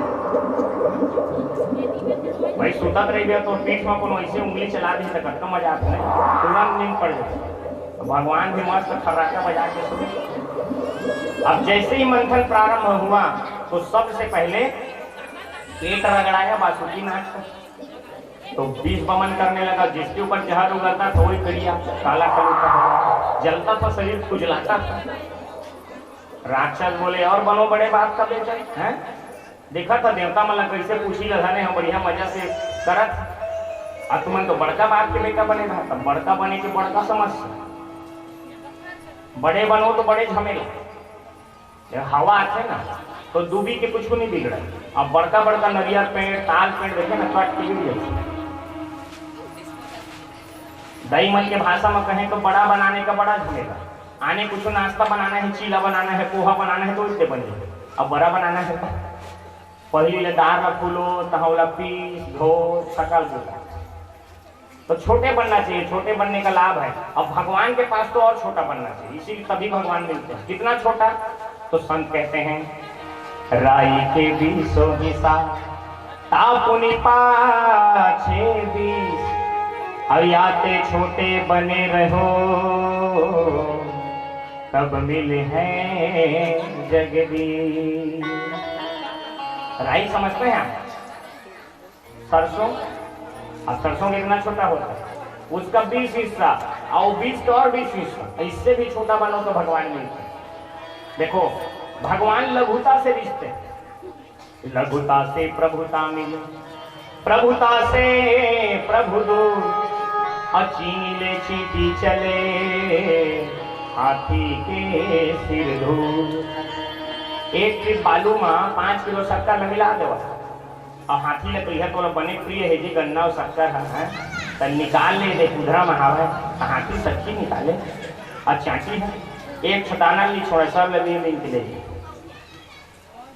भाई सुतत रही गया तो पीठ में कोनो ऐसे उंगली चला दी तो कटका मजा आता है, तुरंत नींद पड़ जाती, तो भगवान भी मस्त खर्राटा बजा के सोए। अब जैसे ही मंथन प्रारंभ हुआ तो सबसे पहले पेट रगड़ाया बासुकी नाग को, तो बीज बमन करने लगा, जिसके ऊपर जहर उगलता था वही कड़िया काला कलूटा जलता था, शरीर खुजलाता था। राक्षस बोले और बनो बड़े बात का बेटा है, देखा था देवता मतलब कैसे पूछी लगाने हम बढ़िया मजा से करत, और तुमन तो बड़का बाप के बेटा बने रहा, तब बड़का बने के बड़का समस्या, बड़े बनो तो बड़े झमेला, हवा आते ना तो डूबी के कुछ नहीं बिगड़ा, अब बड़का बड़का नरियर पेड़ ताल पेड़ देखे ना कट के गिर जाए। दही मल के भाषा में कहें तो बड़ा बनाने का बड़ा झमेला, आने कुछ नाश्ता बनाना है, चीला बनाना है, पोहा बनाना है तो इससे बन जाए। अब बड़ा बनाना है तो पहले दार में फूलो तहौला पीस धो सकल बोला, तो छोटे बनना चाहिए। छोटे बनने का लाभ है। अब भगवान के पास तो और छोटा बनना चाहिए, इसी तभी भगवान मिलते हैं। कितना छोटा? तो संत कहते हैं राई के बीसों हिस्सा तापुनी पाछे बीस, आते छोटे बने रहो कब मिले हैं जगदीश। राई समझते हैं आप? सरसों। अब सरसों कितना छोटा होता है, उसका 20 हिस्सा और 20 का और 20 हिस्सा, इससे भी छोटा बनो तो भगवान मिलते हैं। देखो भगवान लघुता से रिश्ते, लघुता से प्रभुता मिले, प्रभुता से प्रभु दो, चीनी ले चीटी चले हाथी के सिर धो। एक ट्रिप बालू में 5 किलो शक्कर में मिला देवा और हाथी ले कहिया तो बने प्रिय है जी गन्ना और शक्कर है तो निकाल ले दे उधरा में हवा तो हाथी सच्ची निकाले और चाटी है एक छटाना नहीं छोड़ा सब लगे मिल।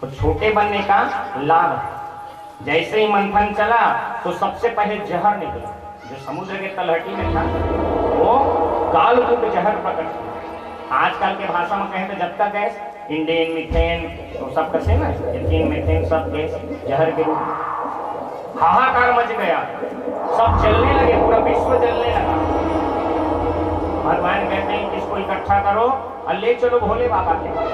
तो छोटे बनने का लाभ है। जैसे ही मंथन चला तो सबसे पहले जहर निकला, जो समुद्र के तलहटी में था वो कालकूट जहर प्रकट हुआ। आजकल के भाषा में कहें तो जब तक गैस इंडेन मिथेन तो सब कसे ना एथेन मिथेन सब गैस जहर के रूप। हाहाकार मच गया, सब जलने लगे, पूरा विश्व जलने लगा। भगवान कहते हैं इसको इकट्ठा करो और ले चलो भोले बाबा के पास।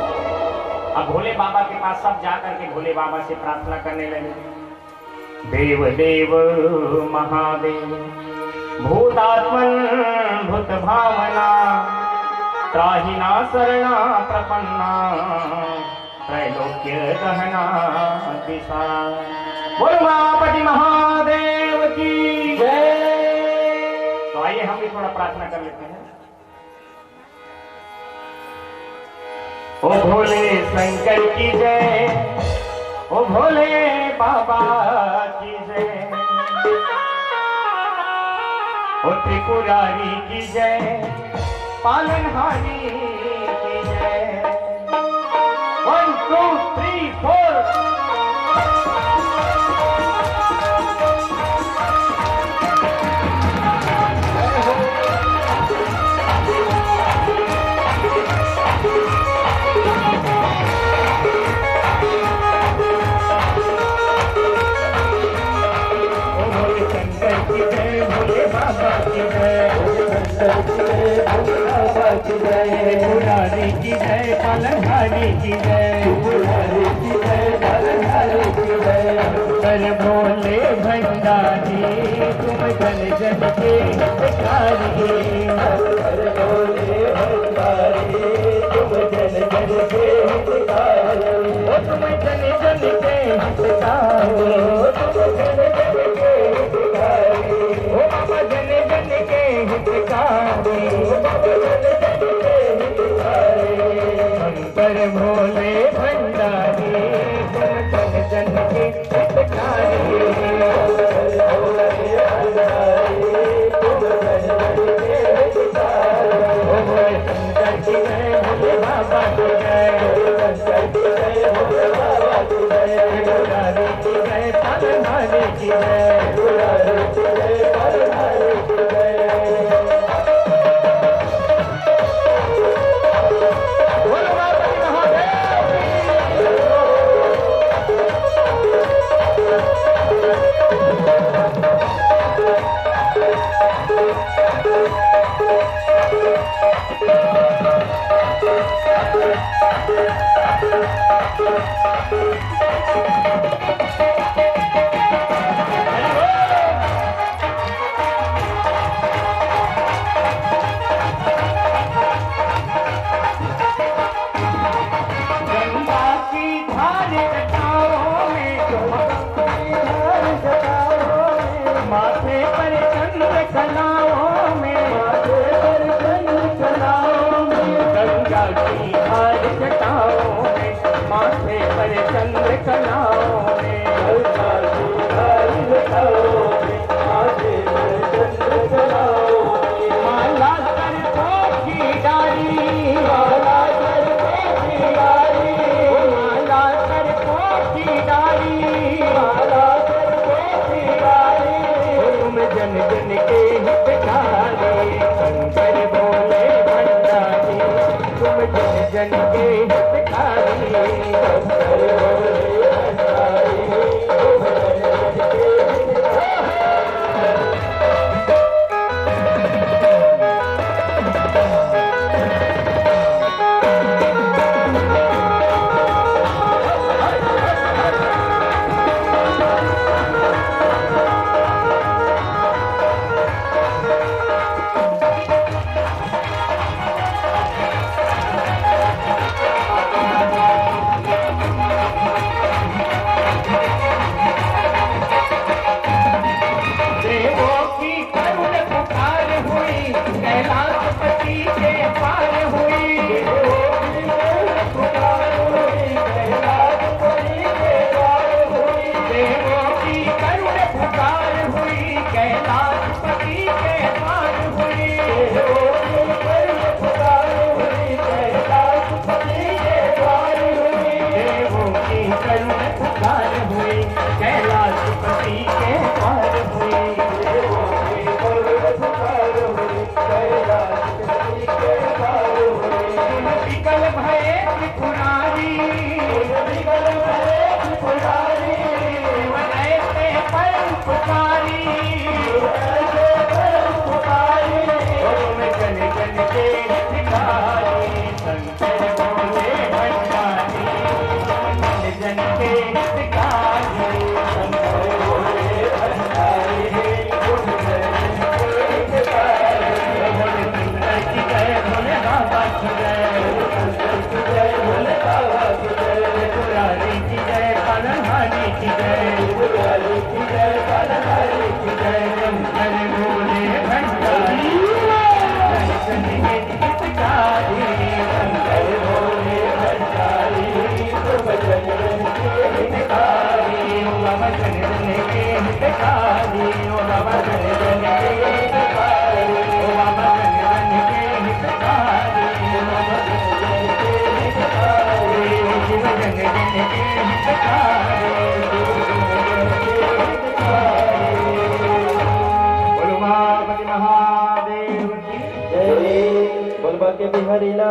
अब भोले बाबा के पास सब जा करके भोले बाबा से प्रार्थना करने लगे। देव देव महादेव भूतात्मन भूत भावना त्राहिना शरणा प्रपन्ना त्रैलोक्य दहना दिशा। बोलो उमापति महादेव की जय। तो आइए हम भी थोड़ा प्रार्थना कर लेते हैं। ओ भोले शंकर की जय, ओ भोले बाबा की जय, ओ त्रिपुरारी की जय, पालनहारी की जय। 1 2 3 4। त्रिपुरारी की जय, पालनहारी की जय, कर भोले भंडारी तुम जन जन के हितकारी। कर भोले भंडारी तुम जन जन के हितकारी। तुम जन जन के हितकारी, तुम जन जन के हितकारी। ओ बाबा जन जन के हितकारी, शंकर भोले भंडारी तुम जन जन के हितकारी। शंकर की जय, भोले बाबा की जय, शंकर की जय, भोले बाबा की जय, त्रिपुरारी की जय, पालनहारी की जय, त्रिपुरारी की जय, पालनहारी की जय। चंद्र कलाओं में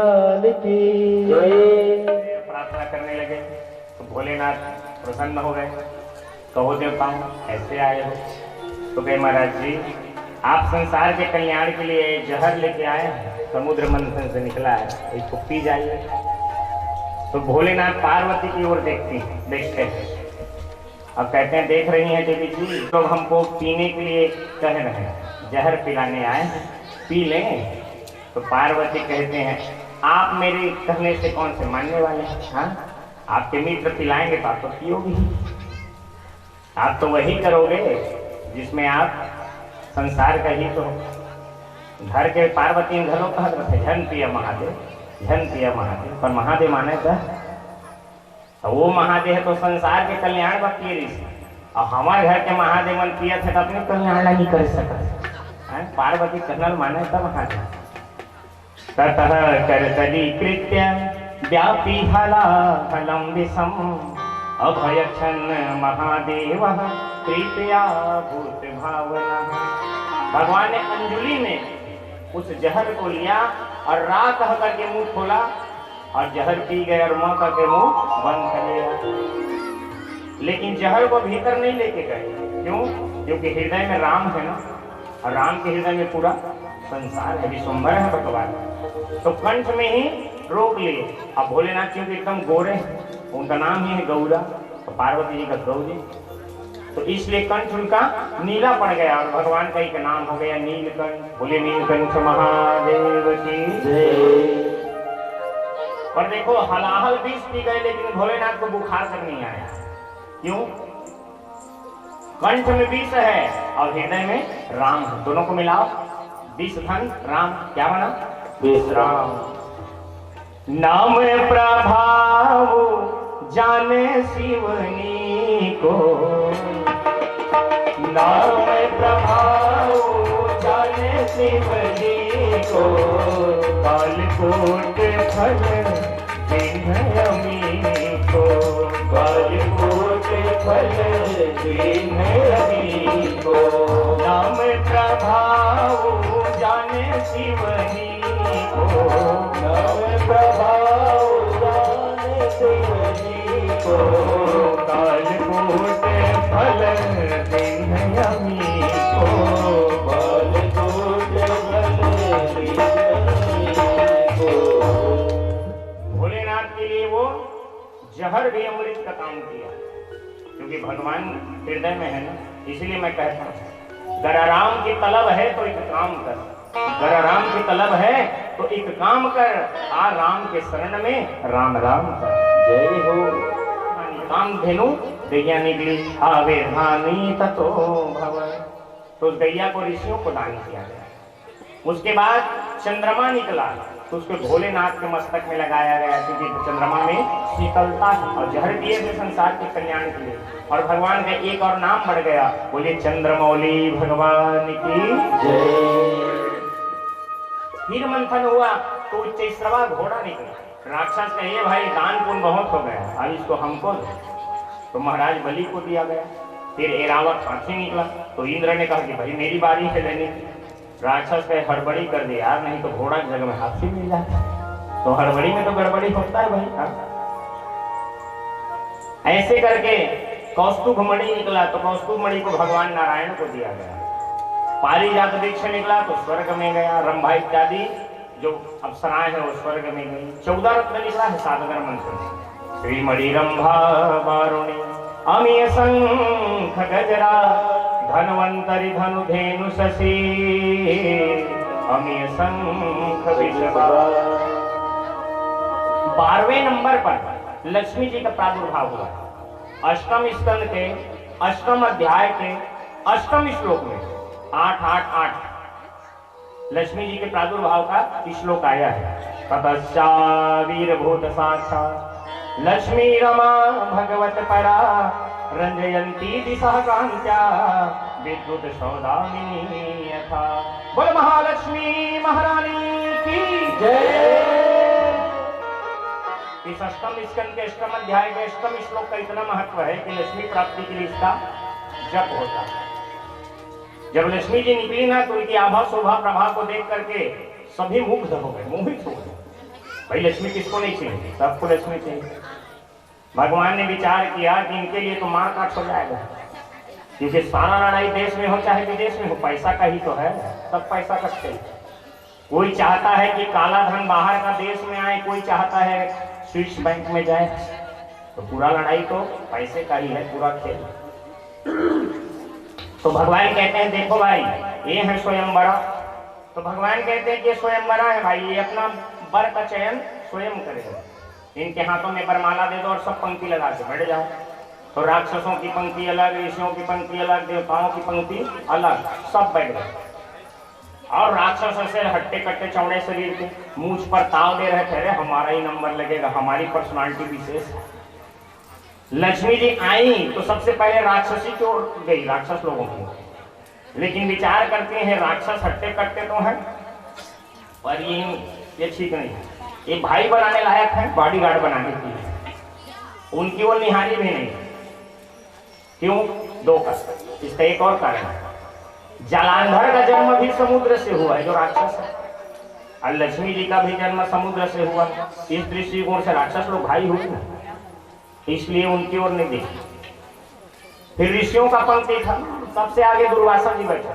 लाल की जय। प्रार्थना करने लगे तो भोलेनाथ प्रसन्न हो गए। कहो देवताओं ऐसे आए हो? तो कहे महाराज जी आप संसार के कल्याण के लिए जहर लेके आए हैं, समुद्र मंथन से निकला है, इसको पी जाइए। तो भोलेनाथ पार्वती की ओर देखते हैं। अब कहते हैं देख रही हैं देवी जी तो हमको पीने के लिए कह रहे हैं, जहर पिलाने आए हैं, पी लें। तो पार्वती कहते हैं आप मेरे कहने से कौन से मानने वाले हैं? हाँ आपके मित्र पिलाएंगे तो आप तो पियोगे ही। आप तो वही करोगे जिसमें आप संसार का ही तो घर के पार्वती घरों कहा थे झन पिया महादेव, झन पिया महादेव। पर महादेव माने था तो वो महादेव है तो संसार के कल्याण का पिए रही। और हमारे घर के महादेव मन पिया थे तो अपने कल्याण नहीं कर सकते। पार्वती कर्नल माने था महादेव। ततः करतली कृत्य व्यापी हला फलम विषम अभयक्षण महादेव कृपया भूत भावना। भगवान ने अंजुलि में उस जहर को लिया और रात करके मुंह खोला और जहर पी गए और मां करके मुंह बंद कर लिया। लेकिन जहर को भीतर नहीं लेके गए। क्यों? क्योंकि हृदय में राम है ना, और राम के हृदय में पूरा संसार है, विश्वंभर है भगवान। तो कंठ में ही रोक लिए। अब भोलेनाथ क्योंकि एकदम गोरे, उनका नाम ही है गौरा, तो पार्वती जी का गौरी, तो इसलिए कंठ उनका नीला पड़ गया और भगवान का एक नाम हो गया नीलकंठ। बोले नीलकंठ महादेव की जय। पर देखो हलाहल विष पी गए लेकिन भोलेनाथ को बुखार तक नहीं आया। क्यों? कंठ में विष है और हृदय में राम है। दोनों को मिलाओ, विष धन राम, क्या बना? विश्राम। नाम प्रभाव जाने शिवनी को, नाम प्रभाव जाने शिवनी को, कालकूट फल दिन्हयमी को, कालकूट फल दिन्हयमी को। नाम प्रभाव जाने शिवनी को, नाम प्रभाव जाने शिवनी को, कालकूट फल दिन्हयमी को, कालकूट फल दिन्हयमी को। भोलेनाथ के लिए वो जहर भी अमृत का काम किया, क्योंकि भगवान हृदय में है ना। इसलिए मैं कहता हूँ अगर आराम की तलब है तो एक काम कर, अगर आराम की तलब है तो एक काम कर, आ राम के शरण में राम राम कर। जय हो। काम धेनु दैया निकली आवे धानी ततो भव। तो गैया को ऋषियों को दान किया गया। उसके बाद चंद्रमा निकला तो उसको भोलेनाथ के मस्तक में लगाया गया, क्योंकि चंद्रमा में शीतलता है और जहर दिए थे संसार के कल्याण के लिए। और भगवान का एक और नाम बढ़ गया, बोले चंद्रमौली भगवान की जय। फिर मंथन हुआ तो उच्चैश्रवा घोड़ा निकला। राक्षस कहे भाई दान पुण्य बहुत हो गया, अब इसको हमको दो। तो महाराज बलि को दिया गया। फिर एरावत हाथी निकला तो इंद्र ने कहा कि भाई मेरी बारी है लेने की। राक्षस कहे हड़बड़ी कर दे यार, नहीं तो घोड़ा की जगह में हाथी मिल जाता। तो हड़बड़ी में तो गड़बड़ी होता है भाई। ऐसे करके कौस्तुभ मणि निकला तो कौस्तुभ मणि को भगवान नारायण को दिया गया। पारिजात वृक्ष निकला तो स्वर्ग में गया। रंभा इत्यादि जो अप्सराएं हैं वो स्वर्ग में गई। 14 रत्न निकला है सातगर मंत्र। श्रीमणि रंभा वारुणी अमीय शंख गजरा धनवंतरि धनुधेनु शशि अमीय शंख विषभा। 12वें नंबर पर लक्ष्मी जी का प्रादुर्भाव हुआ। अष्टम स्कंद के अष्टम अध्याय के अष्टम श्लोक में 888 लक्ष्मी जी के प्रादुर्भाव का श्लोक आया है। ततश्चा वीरभूत साक्षात् लक्ष्मी रमा भगवत परा रंजयंती दिशा कांत्या विद्युत सौदामिनी यथा। बोल महालक्ष्मी महारानी की जय। इस अष्टम स्कंद के अष्टम अध्याय के अष्टम श्लोक का इतना महत्व है कि लक्ष्मी प्राप्ति के लिए इसका जप होता है। जब लक्ष्मी जी निकली ना तो उनकी आभा शोभा प्रभा को देख करके सभी मुग्ध हो गए, मोहित हो गए। भाई लक्ष्मी किसको नहीं चाहिए, सबको लक्ष्मी चाहिए। भगवान ने विचार किया कि इनके लिए तो मार काट हो जाएगा, क्योंकि सारा लड़ाई देश में हो चाहे विदेश में हो, पैसा का ही तो है, सब पैसा करते हैं। कोई चाहता है कि काला धन बाहर का देश में आए, कोई चाहता है स्विस बैंक में जाए, तो पूरा लड़ाई तो पैसे का ही है, पूरा खेल। तो भगवान कहते हैं देखो भाई ये है स्वयंवरा। तो भगवान कहते हैं कि स्वयंवरा है भाई, ये अपना वर का चयन स्वयं करेगा। इनके हाथों में वरमाला दे दो और सब पंक्ति लगा के बैठ जाओ। तो राक्षसों की पंक्ति अलग, ऋषियों की पंक्ति अलग, देवताओं की पंक्ति अलग, सब बैठ गए। और राक्षस से हट्टे कट्टे चौड़े शरीर के मूंछ पर ताव दे रहे थे, अरे हमारा ही नंबर लगेगा, हमारी पर्सनालिटी विशेष है। लक्ष्मी जी आई तो सबसे पहले राक्षसी की ओर गई, राक्षस लोगों की। लेकिन विचार करते हैं राक्षस हट्टे कट्टे तो हैं, पर ये ठीक नहीं है, ये भाई बनाने लायक है, बॉडीगार्ड बनाने के लिए उनकी ओर निहारी भी नहीं। क्यों? दो का, इसका एक और कारण है, जालंधर का जन्म भी समुद्र से हुआ है जो राक्षस है, और लक्ष्मी जी का भी जन्म समुद्र से हुआ। इस दृष्टिकोण से राक्षस लोग भाई हुए ना, इसलिए उनकी ओर नहीं देखी। फिर ऋषियों का पंक्ति था, सबसे आगे दुर्वासा जी बैठे,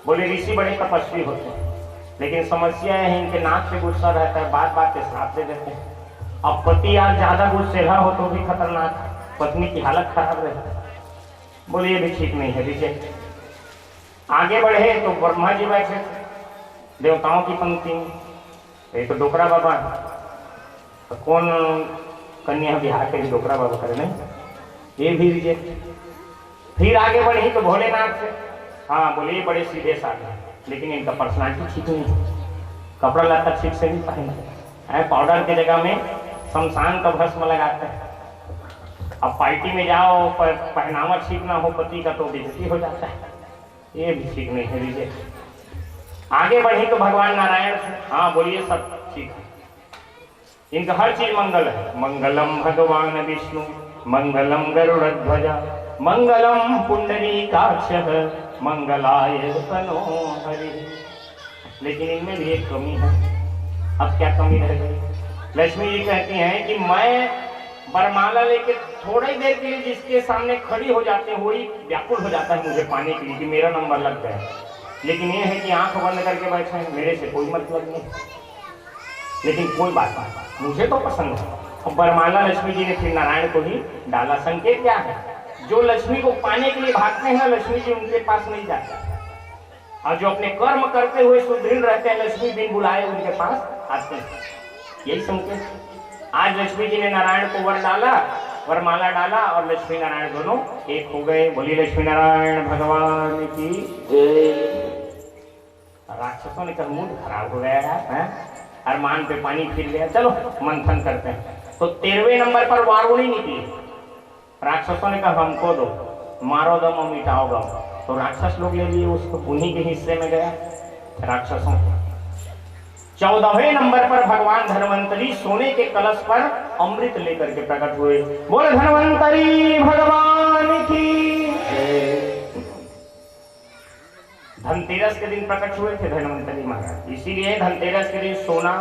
बोले ऋषि बड़े तपस्वी होते हैं, लेकिन समस्या है इनके नाक से गुस्सा रहता है, बात बात पे श्राप दे देते हैं। अब पति यार ज्यादा गुस्सेला हो तो भी खतरनाक, पत्नी की हालत खराब रहती है। बोले ये भी ठीक नहीं है, रिजेक्ट। आगे बढ़े तो ब्रह्मा जी बैठे, देवताओं की पंक्ति में, ये तो डोकरा बाबा, तो कौन कन्या बिहार के डोकरा बाबा करे नहीं, ये भी रिजेक्ट। फिर आगे बढ़ी तो भोलेनाथ से, हाँ बोले ये बड़े सीधे साधे, लेकिन इनका पर्सनालिटी ठीक नहीं है, कपड़ा लत्ता ठीक से नहीं पहनते हैं, पाउडर की जगह में शमशान का भस्म लगाते हैं। अब पार्टी में जाओ पर पहनावा ठीक ना हो पति का तो बेइज्जती हो जाता है, ये भी ठीक नहीं है, रिजेक्ट। आगे बढ़ी तो भगवान नारायण से, हाँ बोलिए सब ठीक है, इनका हर चीज मंगल है। मंगलम भगवान विष्णु मंगलम गरुड़ध्वजा मंगलम पुंडरीकाक्षः मंगलाय तनोहरि। लेकिन इनमें भी एक कमी है। अब क्या कमी रह गई? लक्ष्मी जी कहती हैं कि मैं वरमाला लेके थोड़ी देर के लिए जिसके सामने खड़ी हो जाते हैं वही व्याकुल हो जाता है मुझे पाने के लिए कि मेरा नंबर लग गया। लेकिन ये है कि आंख बंद करके बैठे हैं, मेरे से कोई मतलब नहीं। लेकिन कोई बात नहीं, मुझे तो पसंद है। अब वरमाला लक्ष्मी जी ने फिर नारायण को ही डाला। संकेत क्या है? जो लक्ष्मी को पाने के लिए भागते हैं लक्ष्मी जी उनके पास नहीं जाते, और जो अपने कर्म करते हुए सुदृढ़ रहते हैं लक्ष्मी बिन बुलाए उनके पास आते हैं। यही संकेत। आज लक्ष्मी जी ने नारायण को वर डाला, वरमाला डाला, और लक्ष्मी नारायण दोनों एक हो गए। बोली लक्ष्मी नारायण भगवान की जय। राक्षसों ने कहा मूड खराब हो गया यार, अरमान पे पानी फिर गया, चलो मंथन करते हैं। तो 13वें नंबर पर वारुणी निकली। राक्षसों ने कहा हमको दो, मारो दम और मिटाओ दम। तो राक्षस लोग ले लिए उसको, उन्हीं के हिस्से में गया राक्षसों को। 14वें नंबर पर भगवान धन्वंतरी सोने के कलश पर अमृत लेकर के प्रकट हुए। बोले धन्वंतरी भगवान की। धनतेरस के दिन प्रकट हुए थे धन्वंतरी महाराज, इसीलिए धनतेरस के दिन सोना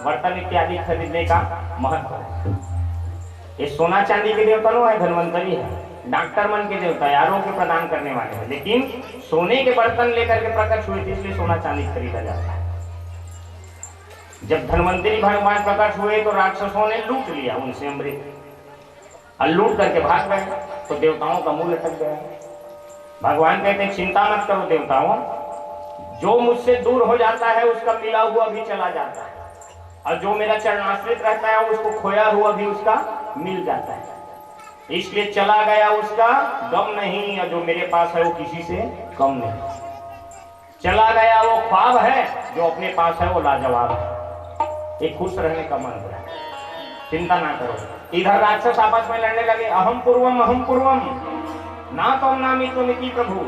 बर्तन इत्यादि खरीदने का महत्व है। ये सोना चांदी के देवता नो है, धन्वंतरी है, डॉक्टर मन के देवता है, आरोग्य प्रदान करने वाले हैं। लेकिन सोने के बर्तन लेकर के प्रकट हुए थे, इसलिए सोना चांदी खरीदा जाता है। जब धन्वंतरी भगवान प्रकट हुए तो राक्षसों ने लूट लिया उनसे अमृत, और लूट करके भाग गए। तो देवताओं का मुंह लटक गया। भगवान कहते हैं चिंता मत करो देवताओं, जो मुझसे दूर हो जाता है उसका मिला हुआ भी चला जाता है, और जो मेरा चरणाश्रित रहता है उसको खोया हुआ भी उसका मिल जाता है। इसलिए चला गया उसका गम नहीं, और जो मेरे पास है वो किसी से कम नहीं। चला गया वो ख्वाब है, जो अपने पास है वो लाजवाब है। एक खुश रहने का मंत्र है, चिंता ना करो। इधर राक्षस आपस में लड़ने लगे, अहम पूर्वम ना तुम नामी तुम की प्रभु।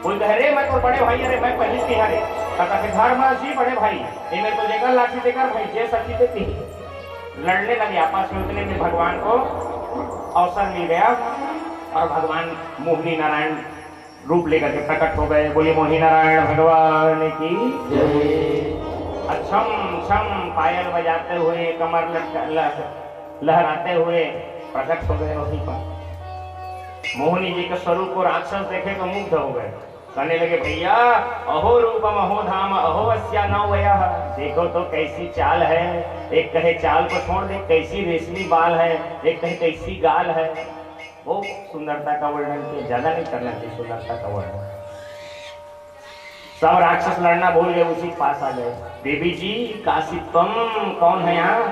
कोई कह रे मैं तो बड़े भाई, अरे मैं पहले की हरे धर्मराज जी बड़े भाई, ये मेरे को देकर लाठी देकर भाई जे सखी देती। लड़ने लगे आपस में। उतने में भगवान को अवसर मिल गया और भगवान मोहिनी नारायण रूप लेकर के प्रकट हो गए। बोलिए मोहिनी नारायण भगवान की जय। अच्छम छम पायल बजाते हुए कमर लहराते हुए प्रकट हो गए वहीं पर। मोहिनी जी का स्वरूप को राक्षस देखे तो मुग्ध हो गए, कहने लगे भैया अहो रूपम अहो धाम अहो अस्या नौ वया, देखो तो कैसी चाल है, एक कहे चाल को छोड़ दे कैसी रेशमी बाल है, एक कहे कैसी गाल है। वो सुंदरता का वर्णन किया, ज्यादा नहीं करना चाहिए सुंदरता का वर्णन। सब राक्षस लड़ना भूल गए, उसी के पास आ गए। देवी जी काशी तुम कौन है यहाँ,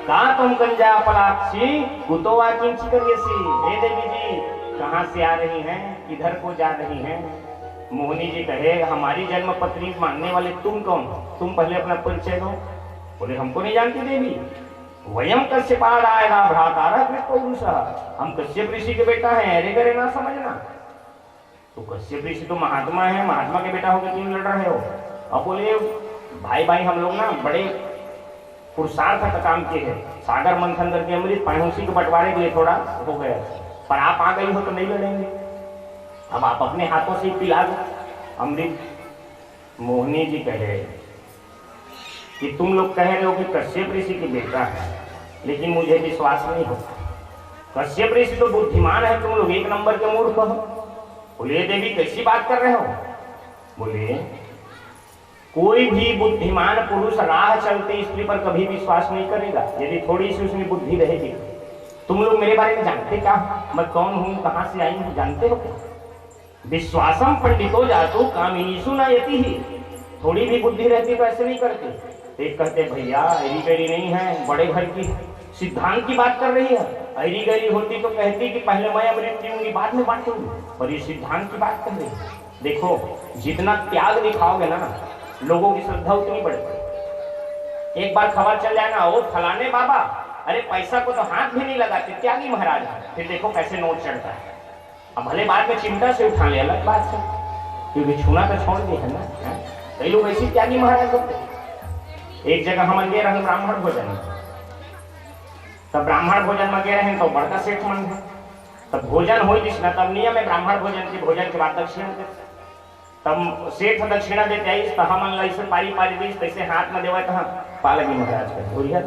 का तुम गंजा पलाक्षी कुतोवा किंची करियसी, हे देवी जी कहाँ से आ रही हैं, किधर को जा रही हैं। मोहिनी जी कहे हमारी जन्म पत्नी मानने वाले तुम कौन, तुम पहले अपना परिचय दो। बोले हमको नहीं जानती देवी, वयम कश्यपादायः भ्रातारः कृतपौरुषः, हम कश्यप ऋषि के बेटा हैं, अरे करे ना समझना। तो कश्यप ऋषि तो महात्मा है, महात्मा के बेटा होकर क्यों लड़ रहे हो। अब बोले भाई भाई हम लोग ना बड़े पुरुषार्थ का काम किए हैं, सागर मंथन करके अमृत पायूसी के बंटवारे के लिए थोड़ा हो गया, पर आप आ गई हो तो नहीं लड़ेंगे, अब आप अपने हाथों से पिला दो अमृत। मोहिनी जी कहे कि तुम लोग कह रहे हो कि कश्यप ऋषि के बेटा है, लेकिन मुझे विश्वास नहीं होता। कश्यप ऋषि तो बुद्धिमान है, तुम लोग एक नंबर के मूर्ख हो। बोले देवी कैसी बात कर रहे हो। बोले कोई भी बुद्धिमान पुरुष राह चलते स्त्री पर कभी विश्वास नहीं करेगा यदि थोड़ी सी उसमें बुद्धि रहेगी। तुम लोग मेरे बारे में जानते क्या, मैं कौन हूं, कहां से आई हूं, जानते हो क्या। विश्वासम पंडितो जातो कामिनीसु न यति ही, थोड़ी भी बुद्धि रहती तो ऐसे नहीं करते। एक कहते भैया ऐरी गैरी नहीं है, बड़े घर की सिद्धांत की बात कर रही है, ऐरी गैरी होती तो कहती कि पहले मैं अमृत पीऊंगी बाद में बांटूंगी, पर ये सिद्धांत की बात कर रही है। देखो जितना त्याग दिखाओगे ना लोगों की श्रद्धा उतनी बढ़ेगी। एक बार खबर चल जाए ना वो फलाने बाबा अरे पैसा को तो हाथ भी नहीं लगाते त्यागी महाराज, फिर देखो कैसे नोट चढ़ता है। अब भले बाद में चिमटा से उठा ले अलग बात है, क्योंकि छूना तो छोड़ दिया है ना। कई लोग ऐसे त्यागी महाराज होते। एक जगह हम गए रहे ब्राह्मण भोजन, तब ब्राह्मण भोजन में गए रहे तो बड़का सेठ मन है, तब भोजन हो जिसना तब नियम है ब्राह्मण भोजन के भोजन के बाद दक्षिणा देते। तब सेठ दक्षिणा देते आई तो हम ऐसे पारी पारी दी तैसे हाथ में देवा था पालगी महाराज का।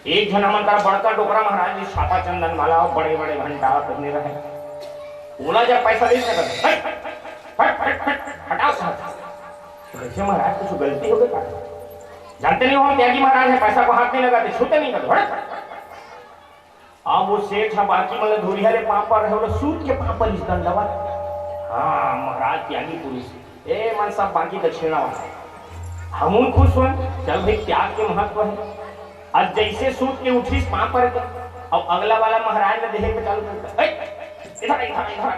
एक जन हमन का बड़का डोकरा महाराज जी छापा चंदन वाला बड़े बड़े घंटा करने रहे, बोला जब पैसा दे सकते हटाओ कैसे महाराज कुछ गलती हो गई, जानते नहीं हो हम त्यागी महाराज है, पैसा को हाथ नहीं लगाते छूते नहीं करते। अब वो सेठ बाकी मतलब धूरिया रे पाँव पर रहे सूत के पाँव पर इस दंडवा। हाँ महाराज त्यागी पुरुष ए मन सब बाकी दक्षिणा वाला हम खुश हुए, चल भाई त्याग के महत्व है। अब जैसे सूत के उठी पाँव पर अब अगला वाला महाराज ने देखे के चालू करता इधर इधर इधर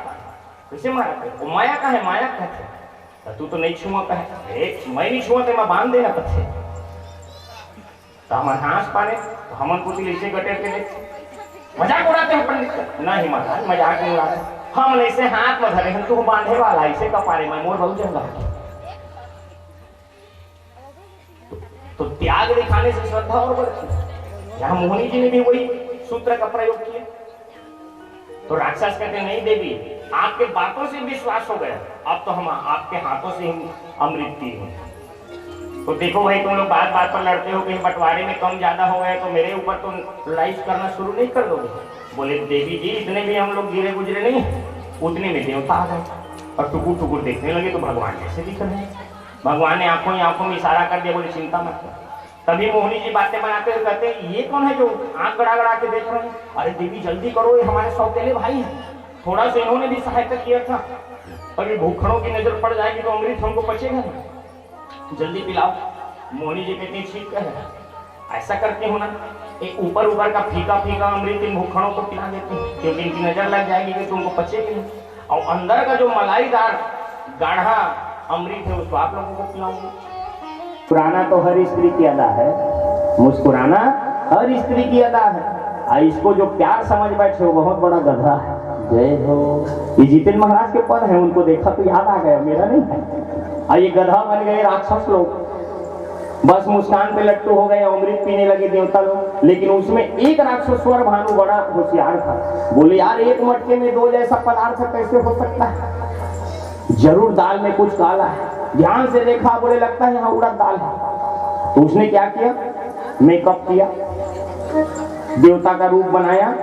कैसे महाराज माया का है, माया कहते तू तो नहीं छुआ कहे मैं नहीं छुआ तो मैं बांध देना पत्थर तो हम हाथ पाने तो हमन कुछ ऐसे गटे के मजाक उड़ाते हैं पंडित नहीं महाराज मजाक नहीं उड़ाते, हम ऐसे हाथ में धरे हैं तू बांधे वाला ऐसे कपारे में मोर बहुत जंगा। तो त्याग दिखाने से श्रद्धा और बढ़ती। यहाँ मोहिनी जी ने भी वही सूत्र का प्रयोग किया। तो राक्षस कहते नहीं देवी आपके बातों से विश्वास हो गया, अब तो हम आपके हाथों से ही अमृत पी हैं। तो देखो भाई तुम लोग बात बात पर लड़ते हो, कहीं बंटवारे में कम ज्यादा हो गया तो मेरे ऊपर तो लड़ाई करना शुरू नहीं कर दोगे। बोले देवी जी इतने भी हम लोग गिरे गुजरे नहीं, उतने में देवता आ गए और टुकुर टुकुर देखने लगे तो भगवान जैसे दिख रहे हैं। भगवान ने आंखों ही आंखों में इशारा कर दिया, बोले चिंता मत कर। तभी मोहिनी जी बातें बनाते हुए कहते हैं ये कौन है जो आंख गड़ा गड़ा के देख रहे हैं, अरे देवी जल्दी करो ये हमारे सौतेले भाई हैं। थोड़ा सा इन्होंने भी सहायता किया था, अभी भूखड़ों की नजर पड़ जाएगी तो अमृत हमको बचेगा, जल्दी पिलाओ। मोहिनी जी कहती ठीक है ऐसा करते हो ना, एक ऊपर ऊपर का फीका फीका अमृत इन भूखड़ों को पिला देते हैं क्योंकि इनकी नजर लग जाएगी कि तुमको पचेगी नहीं, और अंदर का जो मलाईदार गाढ़ा अमृत है उसको आप लोगों को पिलाऊंगी। मुस्कुराना तो हर स्त्री की अदा है, मुस्कुराना हर स्त्री की अदा है, इसको जो प्यार समझ बैठे वो बहुत बड़ा गधा है। जय हो। ये जितेंद्र महाराज के पद है उनको देखा तो याद आ गया, मेरा नहीं है। ये गधा बन गए राक्षस लोग, बस मुस्कान पे लट्टू हो गए, अमृत पीने लगे देवता लोग। लेकिन उसमें एक राक्षस्वर भानु बड़ा होशियार था, बोले यार एक मटके में दो जैसा पदार्थ कैसे हो सकता है, जरूर दाल में कुछ काला है। ध्यान से देखा, बोले लगता है यहाँ उड़द दाल है। तो उसने क्या किया, मेकअप किया, देवता का रूप बनाया।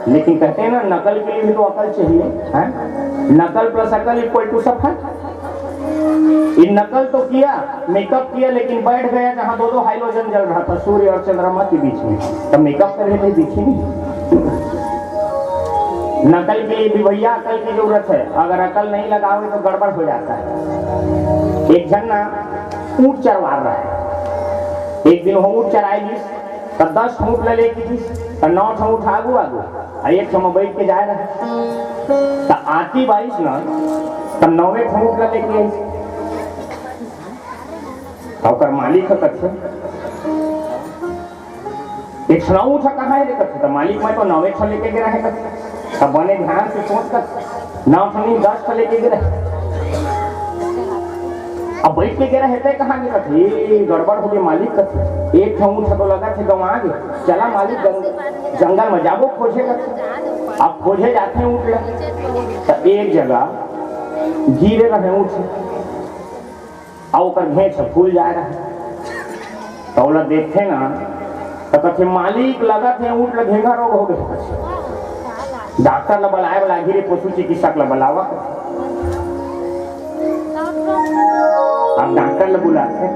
लेकिन कहते हैं ना, नकल के लिए भी तो अकल चाहिए, है? नकल प्लस अकल इक्वल टू सफल। इन नकल तो किया, मेकअप किया, लेकिन बैठ गया जहां दो हाइड्रोजन जल रहा था, सूर्य और चंद्रमा के बीच में। तब मेकअप कर रहे दिखी नहीं। नकल के लिए भी भैया अकल की जरूरत है। अगर अकल नहीं लगाओगे तो गड़बड़ हो जाता है। एक जन ना ऊंट चरवा रहा है। एक दिन वो ऊंट चराएगी तो 10 ऊंट ले लेगी तो 9 ऊंट आगू एक समय बैठ के जाए रहे तो आती 22 ना तो 9वें ऊंट ले लेके और मालिक कथे एक ऊँट कहाँ है कथे तो मालिक मैं तो 9वें लेके गिरा है कथे। तब बने ध्यान से सोच कर 9 नहीं 10 लेके गिरा। अब बैठ के गिरा है कहाँ गिरा थे, गड़बड़ हो गई। मालिक कथे एक ऊँट तो लगा थे गंवा गए। चला मालिक जंगल में जाबो खोजे कथे। अब खोजे जाते हैं ऊँट तो एक जगह गिरे रहे ऊँट और घेच फूल जा रहा है तो देखते ना तो कथे मालिक लगा थे ऊँट घेंगा रोग हो गए। डॉक्टर ला बुलाए वाला गिरे पशु चिकित्सक ला बुलावा। अब डॉक्टर ला बुलाते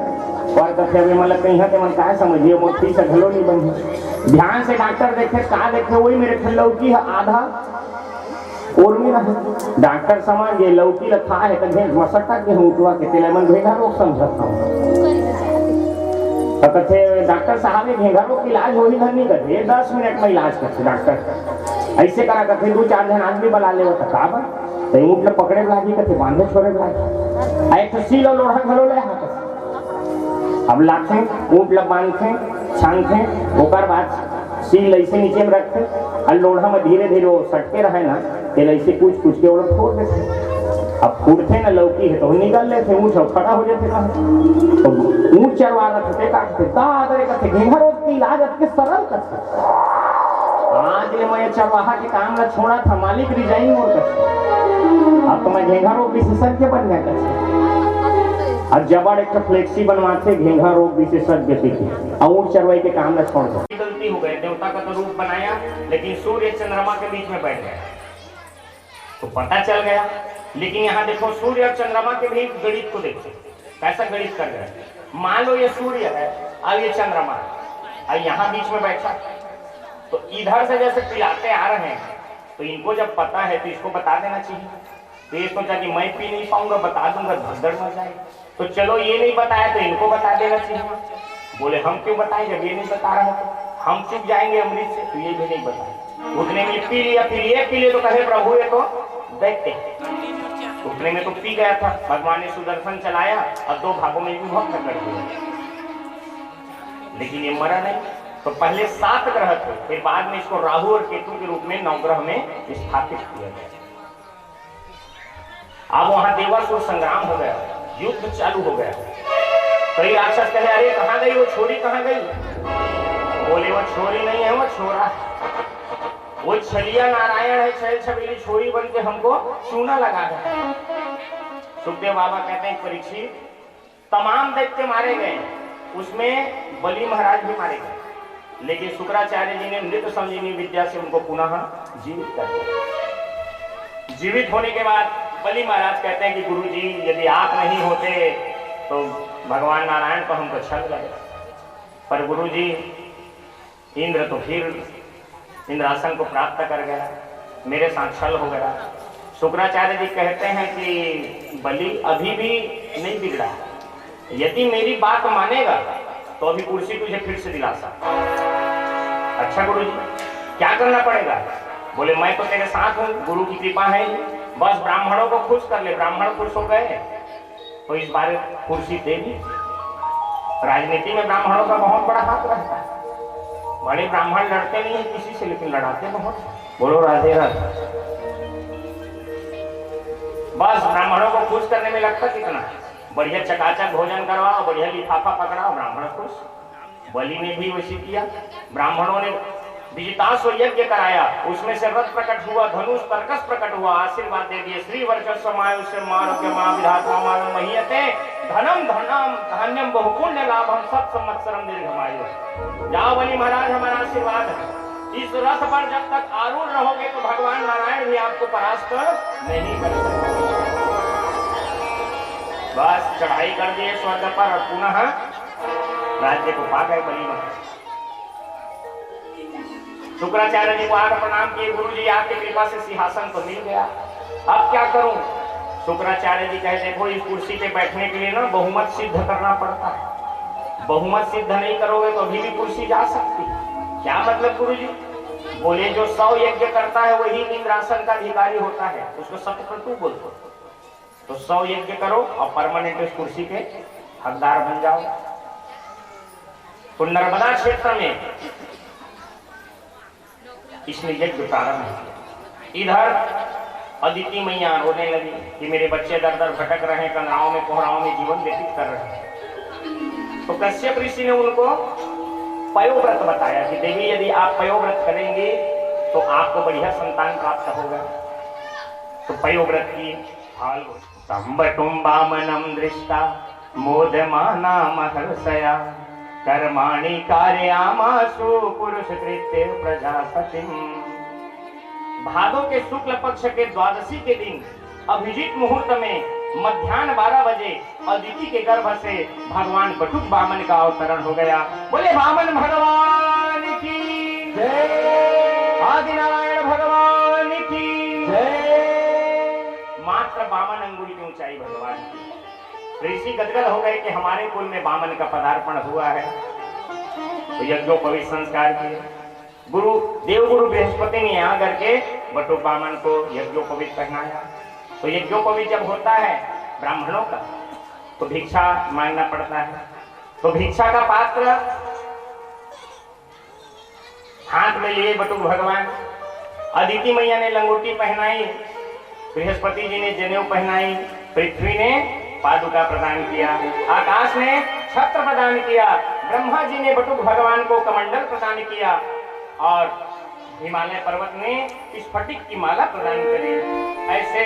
और कथे अभी मतलब कहीं है मन का समझिए मोटी से घलो नहीं बनी। ध्यान से डॉक्टर देखे का देखे वही मेरे लौकी है आधा और में रहे। डॉक्टर समझ गए लौकी रखा है तो घेंच मसक्ता के ऊँटवा के तेलमन घेंगा रोग समझता हूँ। तो कथे डॉक्टर साहब घेंगा रोग की इलाज हो ही नहीं करते 10 मिनट में इलाज करते डॉक्टर। ऐसे करा करते 2-4 जन आदमी बुला ले का तो ऊँट ले पकड़े लागी कथे बांधे छोड़े लागी एक सील और लोढ़ा घलो ले हाथ। अब लाते ऊँट ले बांधते छानते ओकर बाद सील ऐसे नीचे में रखते और लोढ़ा में धीरे धीरे वो सटके रहे ना तेल ऐसे कुछ के वो लोग फोड़ देते। अब फूटते ना लौकी है तो निकल लेते ऊँट खड़ा हो जाते कहा तो ऊँट चरवा रहे काटते घेंगा रोग की इलाज अति सरल करते। आज मैं चरवाहा के काम ला छोड़ा था मालिक रिजाइन मोर कर। अब तो मैं घेंगा रोग विशेषज्ञ बन गया कर। और जबड़ एक फ्लेक्सी बनवाते घेंगा रोग विशेषज्ञ थे ऊँट चरवाई के काम ला छोड़ दो। गलती हो गई, देवता का तो रूप बनाया लेकिन सूर्य चंद्रमा के बीच में बैठ गया तो पता चल गया। लेकिन यहाँ देखो सूर्य और चंद्रमा के भी गणित को देखो कैसा गणित कर गए। मान लो ये सूर्य है और ये चंद्रमा है और यहाँ बीच में बैठा तो इधर से जैसे पिलाते आ रहे हैं तो इनको जब पता है तो इसको बता देना चाहिए। तो ये सोचा कि मैं पी नहीं पाऊंगा बता दूंगा भगदड़ मच जाएगी। तो चलो ये नहीं बताया तो इनको बता देना चाहिए। बोले हम क्यों बताएं जब ये नहीं बता रहा है तो हम चुप जाएंगे अमृत से। तो ये भी नहीं बताया। उतने में पी लिया फिर ये पी ले तो कहे प्रभु ये तो देखते उतने में तो पी गया था। भगवान ने सुदर्शन चलाया और 2 भागों में विभक्त कर दिया। लेकिन ये मरा नहीं। तो पहले 7 ग्रह थे फिर बाद में इसको राहु और केतु के रूप में 9 ग्रह में स्थापित किया गया। अब वहां देवासुर संग्राम हो गया, युद्ध चालू हो गया। कई राक्षस कहे अरे कहां गई वो छोरी कहां गई। बोले वो छोरी नहीं है वो छोरा है। वो छलिया नारायण है छल छबीली छोरी बन के हमको चूना लगा है। सुखदेव बाबा कहते हैं परीक्षित तमाम दैत्य मारे गए उसमें बलि महाराज भी मारे गए लेकिन शुक्राचार्य जी ने मृत संजीवनी विद्या से उनको पुनः जीवित कर दिया। जीवित होने के बाद बलि महाराज कहते हैं कि गुरु जी यदि आप नहीं होते तो भगवान नारायण को हमको छल लगे। पर गुरु जी इंद्र तो फिर इंद्रासन को प्राप्त कर गया, मेरे साथ छल हो गया। शुक्राचार्य जी कहते हैं कि बलि अभी भी नहीं बिगड़ा, यदि मेरी बात मानेगा तो अभी कुर्सी तुझे फिर से दिला सकता। अच्छा गुरु जी क्या करना पड़ेगा। बोले मैं तो तेरे साथ हूँ, गुरु की कृपा है, बस ब्राह्मणों को खुश कर ले। ब्राह्मण खुश हो गए तो इस बार कुर्सी दे दी। राजनीति में ब्राह्मणों का बहुत बड़ा हाथ रहता है। बड़े ब्राह्मण लड़ते नहीं है किसी से लेकिन लड़ाते बहुत। बोलो राधे राधे। बस ब्राह्मणों को खुश करने में लगता कितना, बढ़िया चकाचक भोजन करवाओ, बढ़िया लिफाफा पकड़ाओ, ब्राह्मण खुश। बलि ने भी वैसे किया। ब्राह्मणों ने विजिताश्व यज्ञ कराया, उसमें से रथ प्रकट हुआ, धनुष तर्कस प्रकट हुआ, आशीर्वाद दे दिए। श्री वर्चस्व मायु से मारो के मां विधाता मानो महीयते धनम धनम धान्यम बहुपुण्य लाभम सब संवत्सरम दीर्घमायु। जाओ बलि महाराज, हमारा आशीर्वाद है। इस रथ पर जब तक आरूढ़ रहोगे तो भगवान नारायण भी आपको परास्त नहीं कर सकते। बस चढ़ाई कर दिए स्वर्ग पर और पुनः राज्य को पा गए बलि महाराज। शुक्राचार्य जी को आकर प्रणाम किए, गुरु जी आपकी कृपा से सिंहासन तो मिल गया, अब क्या करूं? शुक्राचार्य जी कहते देखो इस कुर्सी पे बैठने के लिए ना बहुमत सिद्ध करना पड़ता है। बहुमत सिद्ध नहीं करोगे तो अभी भी कुर्सी जा सकती। क्या मतलब गुरु जी? बोले जो 100 यज्ञ करता है वही इंद्रासन का अधिकारी होता है, उसको सत्यक्रतु बोलते। तो 100 यज्ञ करो और परमानेंट उस कुर्सी के हकदार बन जाओ। तो नर्मदा क्षेत्र में इसने यज्ञ प्रारंभ किया। इधर अदिति मैया रोने लगी कि मेरे बच्चे दर दर भटक रहे हैं, कनाओं में कोहराओं में जीवन व्यतीत कर रहे हैं। तो कश्यप ऋषि ने उनको पयोव्रत बताया कि देवी यदि आप पयोव्रत करेंगे तो आपको बढ़िया संतान प्राप्त होगा। तो पयोव्रत की हाल संबटुम वामनम दृष्टा मोदमाना महर्षया कर्माणि कारयामासु पुरुष कृत्य प्रजापतिम। भादो के शुक्ल पक्ष के द्वादशी के दिन अभिजीत मुहूर्त में मध्याह्न 12 बजे अदिति के गर्भ से भगवान बटुक वामन का अवतरण हो गया। बोले वामन भगवान की जय, आदिनारायण भगवान की जय। मात्र वामन अंगुली की ऊंचाई भगवान की। ऋषि गदगद हो गए कि हमारे कुल में वामन का पदार्पण हुआ है। तो यज्ञोपवीत संस्कार किए। गुरु देवगुरु बृहस्पति ने यहाँ करके बटुक वामन को यज्ञोपवीत पहनाया। तो यज्ञोपवीत जब होता है ब्राह्मणों का तो भिक्षा मांगना पड़ता है। तो भिक्षा का पात्र हाथ में लिए बटुक भगवान। अदिति मैया ने लंगोटी पहनाई, बृहस्पति जी ने जनेऊ पहनाई, पृथ्वी ने पादुका प्रदान किया, आकाश ने छत्र प्रदान किया, ब्रह्मा जी ने बटुक भगवान को कमंडल प्रदान किया और हिमालय पर्वत ने स्फटिक की माला प्रदान करी। ऐसे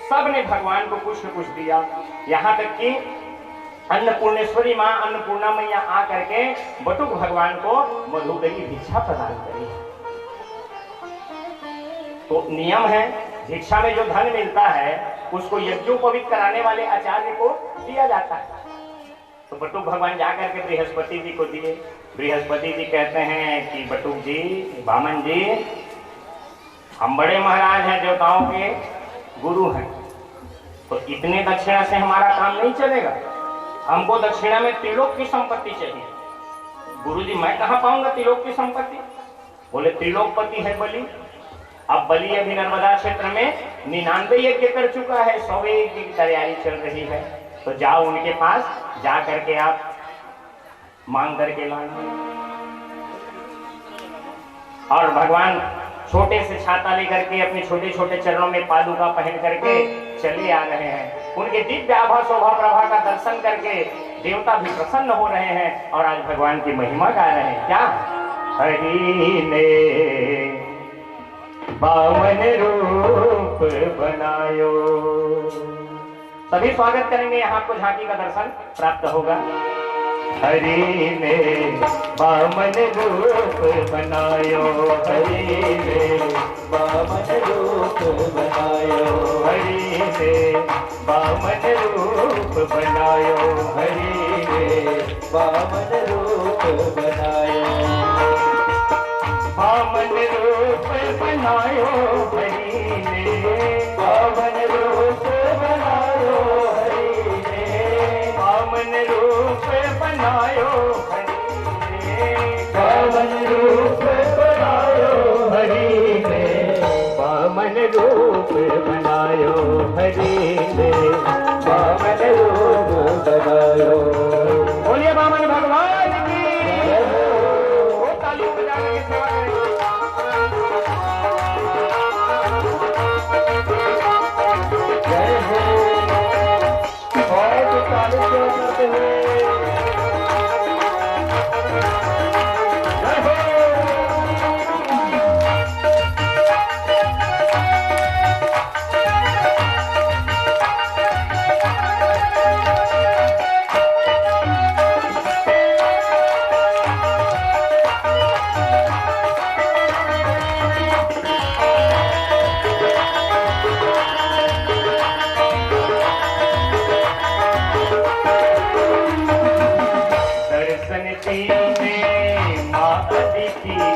सब ने भगवान को कुछ न कुछ दिया। यहाँ तक कि अन्नपूर्णेश्वरी माँ अन्नपूर्णा मैया आ करके बटुक भगवान को मधुकरी भिक्षा प्रदान करी। तो नियम है भिक्षा में जो धन मिलता है उसको यज्ञोपवीत कराने वाले आचार्य को दिया जाता है। तो बटुक भगवान जाकर के बृहस्पति जी को दिए। बृहस्पति जी कहते हैं कि बटुक जी, वामन जी, हम बड़े महाराज हैं, देवताओं के गुरु हैं, तो इतने दक्षिणा से हमारा काम नहीं चलेगा। हमको दक्षिणा में त्रिलोक की संपत्ति चाहिए। गुरु जी मैं कहाँ पाऊंगा त्रिलोक की संपत्ति? बोले त्रिलोकपति है बलि। अब बलि अभी नर्मदा क्षेत्र में 99 यज्ञ कर चुका है, 100 यज्ञ की तैयारी चल रही है। तो जाओ उनके पास, जा करके आप मांग करके लाना। और भगवान छोटे से छाता लेकर के अपने छोटे छोटे चरणों में पादुका पहन करके चले आ रहे हैं। उनके दिव्य आभा शोभा प्रभा का दर्शन करके देवता भी प्रसन्न हो रहे हैं और आज भगवान की महिमा गा रहे हैं। क्या? हरि ने वामन रूप बनायो। सभी स्वागत करेंगे, यहाँ आपको झांकी का दर्शन प्राप्त होगा। हरि ने वामन रूप बनायो, हरि ने वामन रूप बनायो, हरि ने वामन रूप बनायो, हरि ने वामन रूप बनायो, वामन रूप बनायो, हरि ने वामन रूप बनायो, हरि ने वामन रूप बनायो, हरि ने वामन रूप बनायो, हरि ने वामन रूप बनायो, हरि ने वामन रूप बनायो। बोलिए वामन भगवान की। वो ताली बजा के सेवा करें।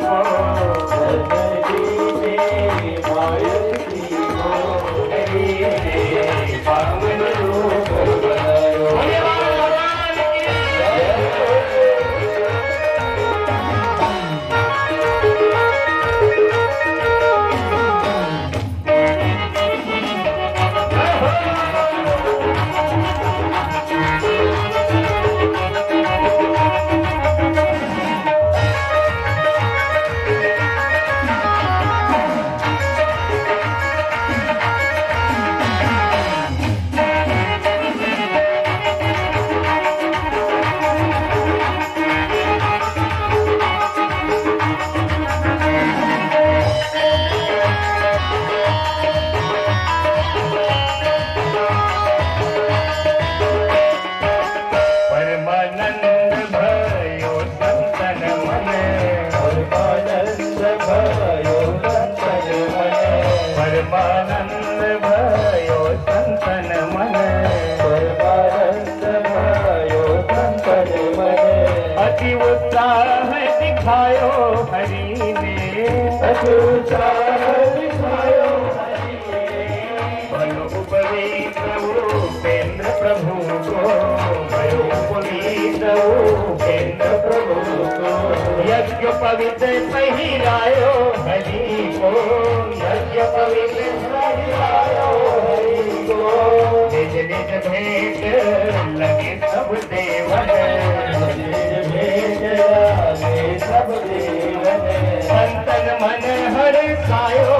को दर्शन दीजिए मायती को हरि पावन रूप बनायो। परमानंद भयो संतन मन परमानंद भयो संतन मन अति उत्साह दिखायो हरि ने अति उत्साह दिखायो हरि ने बलो उपवीत उपेंद्र प्रभु को बलो उपवीत उपेंद्र प्रभु को यज्ञ पवित्र पहिरायो हरि को यज्ञ पवित्र पहिरायो हरि को निज निज भेंट लगे सब देवन निज भेंट लगे सब देवन संतन मन हर सायो